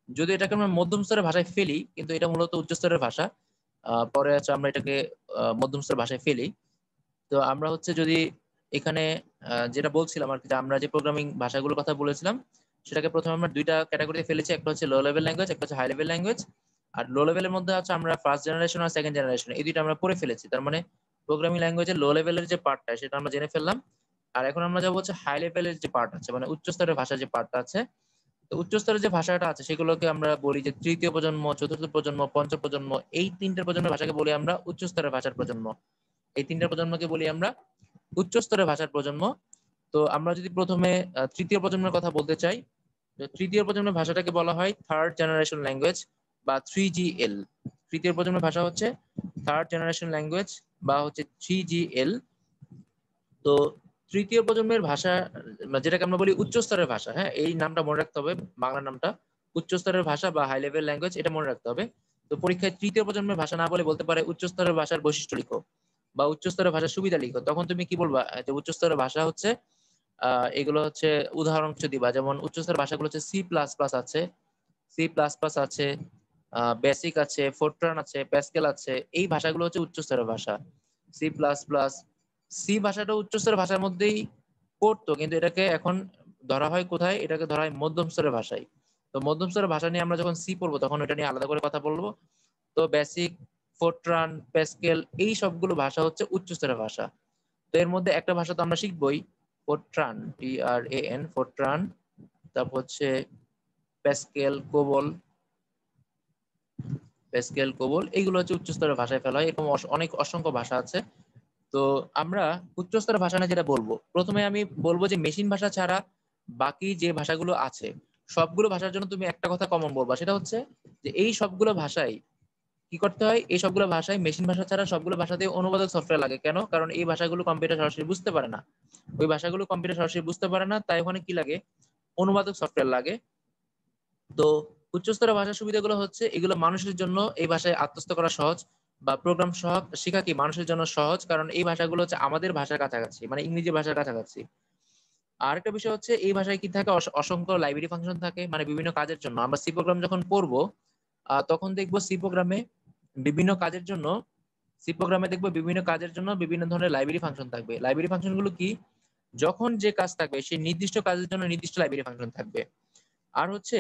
যদি এটাকে আমরা মধ্যম স্তরের ভাষায় ফেলি, কিন্তু এটা মূলত উচ্চ স্তরের ভাষা। পরে হচ্ছে আমরা এটাকে মধ্যম স্তরের ভাষায় ফেলি। তো আমরা হচ্ছে যদি এখানে যেটা বলছিলাম আর কি, যে আমরা যে প্রোগ্রামিং ভাষাগুলোর কথা বলেছিলাম সেটাকে প্রথমে আমরা দুইটা ক্যাটাগরিতে ফেলেছি, একটা হচ্ছে লো লেভেল ল্যাঙ্গুয়েজ, একটা হচ্ছে হাই লেভেল ল্যাঙ্গুয়েজ। আর লো লেভেলের মধ্যে হচ্ছে আমরা ফার্স্ট জেনারেশন আর সেকেন্ড জেনারেশন এই দুইটা আমরা পড়ে ফেলেছি। তার মানে প্রোগ্রামিং ল্যাঙ্গুয়েজের লো লেভেলের যে পার্টটা সেটা আমরা জেনে ফেললাম। আর এখন আমরা যাবো হচ্ছে হাই লেভেলের যে পার্ট আছে, মানে উচ্চ স্তরের ভাষার যে পার্টটা আছে। তো উচ্চ স্তরের যে ভাষাটা আছে সেগুলোকে আমরা বলি যে তৃতীয় প্রজন্ম, চতুর্থ প্রজন্ম, পঞ্চম প্রজন্ম, এই তিনটে প্রজন্মের ভাষাকে বলি আমরা উচ্চ স্তরের ভাষার প্রজন্ম। এই তিনটা প্রজন্মকে বলি আমরা উচ্চ স্তরের ভাষার প্রজন্ম। তো আমরা যদি প্রথমে তৃতীয় প্রজন্মের কথা বলতে চাই, তো তৃতীয় প্রজন্মের ভাষাটাকে বলা হয় থার্ড জেনারেশন ল্যাঙ্গুয়েজ বা 3GL। তৃতীয় প্রজন্মের ভাষা হচ্ছে থার্ড জেনারেশন ল্যাঙ্গুয়েজ বা হচ্ছে 3GL। তো তৃতীয় প্রজন্মের ভাষা যেটাকে আমরা বলি উচ্চ স্তরের ভাষা, হ্যাঁ এই নামটা মনে রাখতে হবে, বাংলা নামটা উচ্চ স্তরের ভাষা বা হাই লেভেল ল্যাঙ্গুয়েজ, এটা মনে রাখতে হবে। তো পরীক্ষায় তৃতীয় প্রজন্মের ভাষা না বলে বলতে পারে উচ্চ স্তরের ভাষার বৈশিষ্ট্য লিখো বা উচ্চ স্তরের ভাষার সুবিধা লিখো। তখন তুমি কি বলবা যে উচ্চ স্তরের ভাষা হচ্ছে এগুলো হচ্ছে উদাহরণ কিছু দিবা, যেমন উচ্চ স্তরের ভাষাগুলো হচ্ছে C++ আছে, C++ আছে, বেসিক আছে, ফোরট্রান আছে, প্যাসকেল আছে। এই ভাষাগুলো হচ্ছে উচ্চ স্তরের ভাষা। C++, সি ভাষাটা উচ্চ স্তরের ভাষার মধ্যেই পড়তো, কিন্তু এটাকে এখন ধরা হয় কোথায়, এটাকে ধরা হয় মধ্যম স্তরের ভাষায়। তো মধ্যম স্তরের ভাষা নিয়ে আমরা যখন সি পড়বো তখন এটা নিয়ে আলাদা করে কথা বলবো। তো বেসিক, ফোরট্রান, প্যাসকেল এই সবগুলো ভাষা হচ্ছে উচ্চ স্তরের ভাষা। তো এর মধ্যে একটা ভাষা তো আমরা শিখবই, ফোরট্রান, TRAN, ফোরট্রান। তারপর হচ্ছে প্যাসকেল, কোবল, প্যাসকেল, কোবল এইগুলো হচ্ছে উচ্চ স্তরের ভাষায় ফেলা হয়। এরকম অনেক অসংখ্য ভাষা আছে। তো আমরা উচ্চ স্তরের ভাষা নিয়ে যেটা বলবো, প্রথমে আমি বলবো যে মেশিন ভাষা ছাড়া বাকি যে ভাষাগুলো আছে সবগুলো ভাষার জন্য তুমি একটা কথা কমন বলবা, সেটা হচ্ছে যে এই সবগুলো ভাষায় কি করতে হয়, এই সবগুলো ভাষায় মেশিন ভাষা ছাড়া সবগুলো ভাষাতে অনুবাদক সফটওয়্যার লাগে। কেন? কারণ এই ভাষাগুলো কম্পিউটার সরাসরি বুঝতে পারে না। ওই ভাষাগুলো কম্পিউটার সরাসরি বুঝতে পারে না, তাই ওখানে কি লাগে, অনুবাদক সফটওয়্যার লাগে। তো উচ্চস্তরের ভাষার সুবিধাগুলো হচ্ছে এগুলো মানুষের জন্য এই ভাষায় আত্মস্থ করা সহজ বা প্রোগ্রাম সহ শেখা কি মানুষের জন্য সহজ, কারণ এই ভাষাগুলো হচ্ছে আমাদের ভাষার কাছাকাছি, মানে ইংরেজি ভাষার কাছাকাছি। আর একটা বিষয় হচ্ছে এই ভাষায় কি থাকে, অসংখ্য লাইব্রেরি ফাংশন থাকে, মানে বিভিন্ন কাজের জন্য। আমরা সি প্রোগ্রাম যখন পড়বো তখন দেখবো সি প্রোগ্রামে বিভিন্ন কাজের জন্য, সি প্রোগ্রামে দেখবো বিভিন্ন কাজের জন্য বিভিন্ন ধরনের লাইব্রেরি ফাংশন থাকবে। লাইব্রেরি ফাংশন গুলো কি, যখন যে কাজ থাকবে সেই নির্দিষ্ট কাজের জন্য নির্দিষ্ট লাইব্রেরি ফাংশন থাকবে। আর হচ্ছে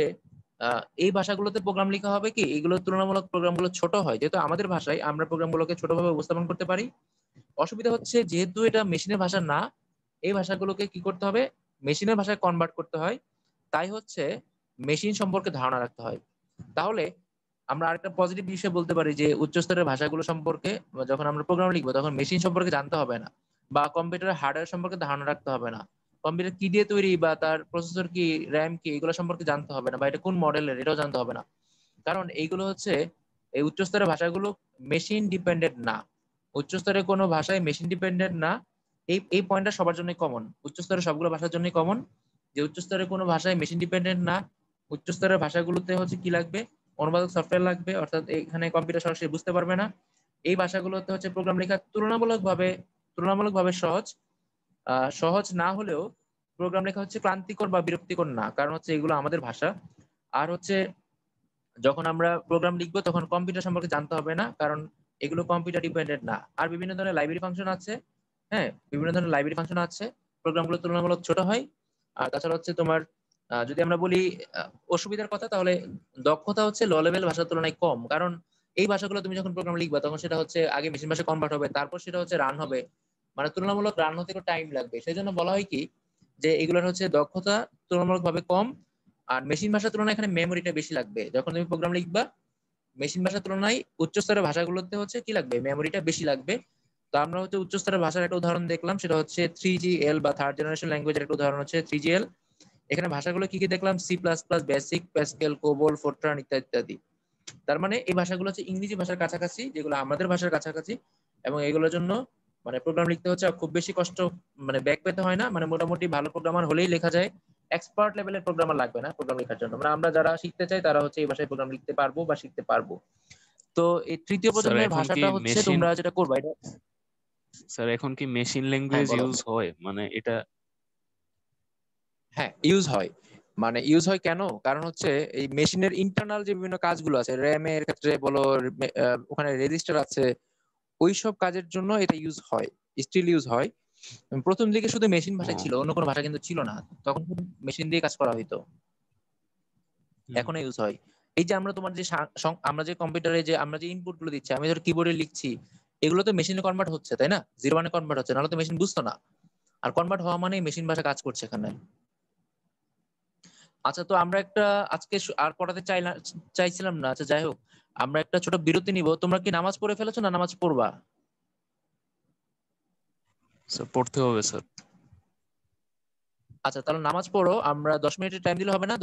এই ভাষাগুলোতে প্রোগ্রাম লেখা হবে কি, এগুলো তুলনামূলক প্রোগ্রামগুলো ছোট হয়, যেহেতু আমাদের ভাষায় আমরা প্রোগ্রামগুলোকে ছোটভাবে উপস্থাপন করতে পারি। অসুবিধা হচ্ছে যেহেতু এটা মেশিনের ভাষা না, এই ভাষাগুলোকে কি করতে হবে, মেশিনের ভাষায় কনভার্ট করতে হয়। তাই হচ্ছে মেশিন সম্পর্কে ধারণা রাখতে হয়। তাহলে আমরা আরেকটা পজিটিভ বিষয় বলতে পারি যে উচ্চস্তরের ভাষাগুলো সম্পর্কে যখন আমরা প্রোগ্রাম লিখবো তখন মেশিন সম্পর্কে জানতে হবে না, বা কম্পিউটারের হার্ডওয়্যার সম্পর্কে ধারণা রাখতে হবে না। কম্পিউটার কি দিয়ে তৈরি বা তার প্রসেসর কি, র্যাম কি, এগুলো সম্পর্কে জানতে হবে না, বা এটা কোন মডেলের এটাও জানতে হবে না। কারণ এইগুলো হচ্ছে, এই উচ্চস্তরের ভাষাগুলো মেশিন ডিপেন্ডেন্ট না। উচ্চস্তরের কোনো ভাষায় মেশিন ডিপেন্ডেন্ট না। এই পয়েন্টটা সবার জন্যই কমন, উচ্চস্তরের সবগুলো ভাষার জন্যই কমন, যে উচ্চস্তরের কোনো ভাষায় মেশিন ডিপেন্ডেন্ট না। উচ্চস্তরের ভাষাগুলোতে হচ্ছে কি লাগবে, অনুবাদক সফটওয়্যার লাগবে, অর্থাৎ এখানে কম্পিউটার সরাসরি বুঝতে পারবে না। এই ভাষাগুলোতে হচ্ছে প্রোগ্রাম লেখা তুলনামূলকভাবে সহজ। সহজ না হলেও প্রোগ্রাম লেখা হচ্ছে ক্লান্তিকর বা বিরক্তিকর না, কারণ হচ্ছে এগুলো আমাদের ভাষা। আর হচ্ছে যখন আমরা প্রোগ্রাম লিখবো তখন কম্পিউটার সম্পর্কে জানতে হবে না, কারণ এগুলো কম্পিউটার ডিপেন্ডেন্ট না। আর বিভিন্ন ধরনের লাইব্রেরি ফাংশন আছে, হ্যাঁ বিভিন্ন ধরনের লাইব্রেরি ফাংশন আছে, প্রোগ্রামগুলো তুলনামূলক ছোট হয়। আর তাছাড়া হচ্ছে তোমার যদি আমরা বলি অসুবিধার কথা, তাহলে দক্ষতা হচ্ছে লো লেভেল ভাষার তুলনায় কম, কারণ এই ভাষাগুলো তুমি যখন প্রোগ্রাম লিখবা তখন সেটা হচ্ছে আগে মেশিন ভাষায় কনভার্ট হবে, তারপর সেটা হচ্ছে রান হবে, মানে তুলনামূলক রান হতে একটু টাইম লাগবে। সেই জন্য বলা হয় কি, যে এগুলোর হচ্ছে দক্ষতা তুলনামূলকভাবে কম। আর মেশিন ভাষার তুলনায় এখানে মেমোরিটা বেশি লাগবে। যখন তুমি প্রোগ্রাম লিখবা মেশিন ভাষার তুলনায় উচ্চস্তরের ভাষাগুলোতে হচ্ছে কি লাগবে, মেমোরিটা বেশি লাগবে। তো আমরা হচ্ছে উচ্চস্তরের ভাষার একটা উদাহরণ দেখলাম, সেটা হচ্ছে 3GL বা থার্ড জেনারেশন ল্যাঙ্গুয়েজের একটা উদাহরণ হচ্ছে 3GL। এখানে ভাষাগুলো কি কি দেখলাম, C++, basic, Pascal, COBOL, Fortran ইত্যাদি ইত্যাদি। তার মানে এই ভাষাগুলো হচ্ছে ইংরেজি ভাষার কাছাকাছি, যেগুলো আমাদের ভাষার কাছাকাছি। এবং এগুলোর জন্য মানে প্রোগ্রাম লিখতে হচ্ছে খুব বেশি কষ্ট, মানে ব্যাক পেতে হয় না, মানে মোটামুটি ভালো প্রোগ্রামার হলেই লেখা যায়। এক্সপার্ট লেভেলের প্রোগ্রামার লাগবে না প্রোগ্রাম লেখার জন্য, মানে আমরা যারা শিখতে চাই তারা হচ্ছে এই ভাষায় প্রোগ্রাম লিখতে পারবো বা শিখতে পারবো। তো এই তৃতীয় স্যার প্রজন্মের এখন কি ভাষাটা হচ্ছে মেশিন তোমরা যেটা করবা এটা। স্যার এখন কি মেশিন হ্যাঁ ল্যাঙ্গুয়েজ বলো। ইউজ হয়, মানে এটা? হ্যাঁ ইউজ হয়, মানে ইউজ হয় কেন, কারণ হচ্ছে এই মেশিনের ইন্টারনাল যে বিভিন্ন কাজগুলো আছে, র্যামের ক্ষেত্রে বলো, ওখানে রেজিস্টার আছে, ওইসব কাজের জন্য এটা ইউজ হয়, স্টিল ইউজ হয়। প্রথম দিকে শুধু মেশিন ভাষায় ছিল, অন্য কোনো ভাষা কিন্তু ছিল না, তখন শুধু মেশিন দিয়ে কাজ করা হইতো। এখনো ইউজ হয়। এই যে আমরা তোমার যে আমরা যে কম্পিউটারে যে আমরা যে ইনপুট গুলো দিচ্ছি, আমি ধর কিবোর্ডে লিখছি, এগুলো তো মেশিনে কনভার্ট হচ্ছে, তাই না? 0 1 কনভার্ট হচ্ছে, নাহলে তো মেশিন বুঝতো না। আর কনভার্ট হওয়া মানে মেশিন ভাষা কাজ করছে এখানে। আচ্ছা, তো আমরা একটা আজকে আর পড়াতে চাইছিলাম না। আচ্ছা, যাই হোক, আমরা একটা ছোট বিরতি নিব। তোমরা কি নামাজ পড়ে ফেলেছো না নামাজ পড়বা? স্যার পড়তে হবে স্যার। আচ্ছা, তাহলে নামাজ পড়ো। আমরা 10 মিনিটের টাইম দিলে হবে না?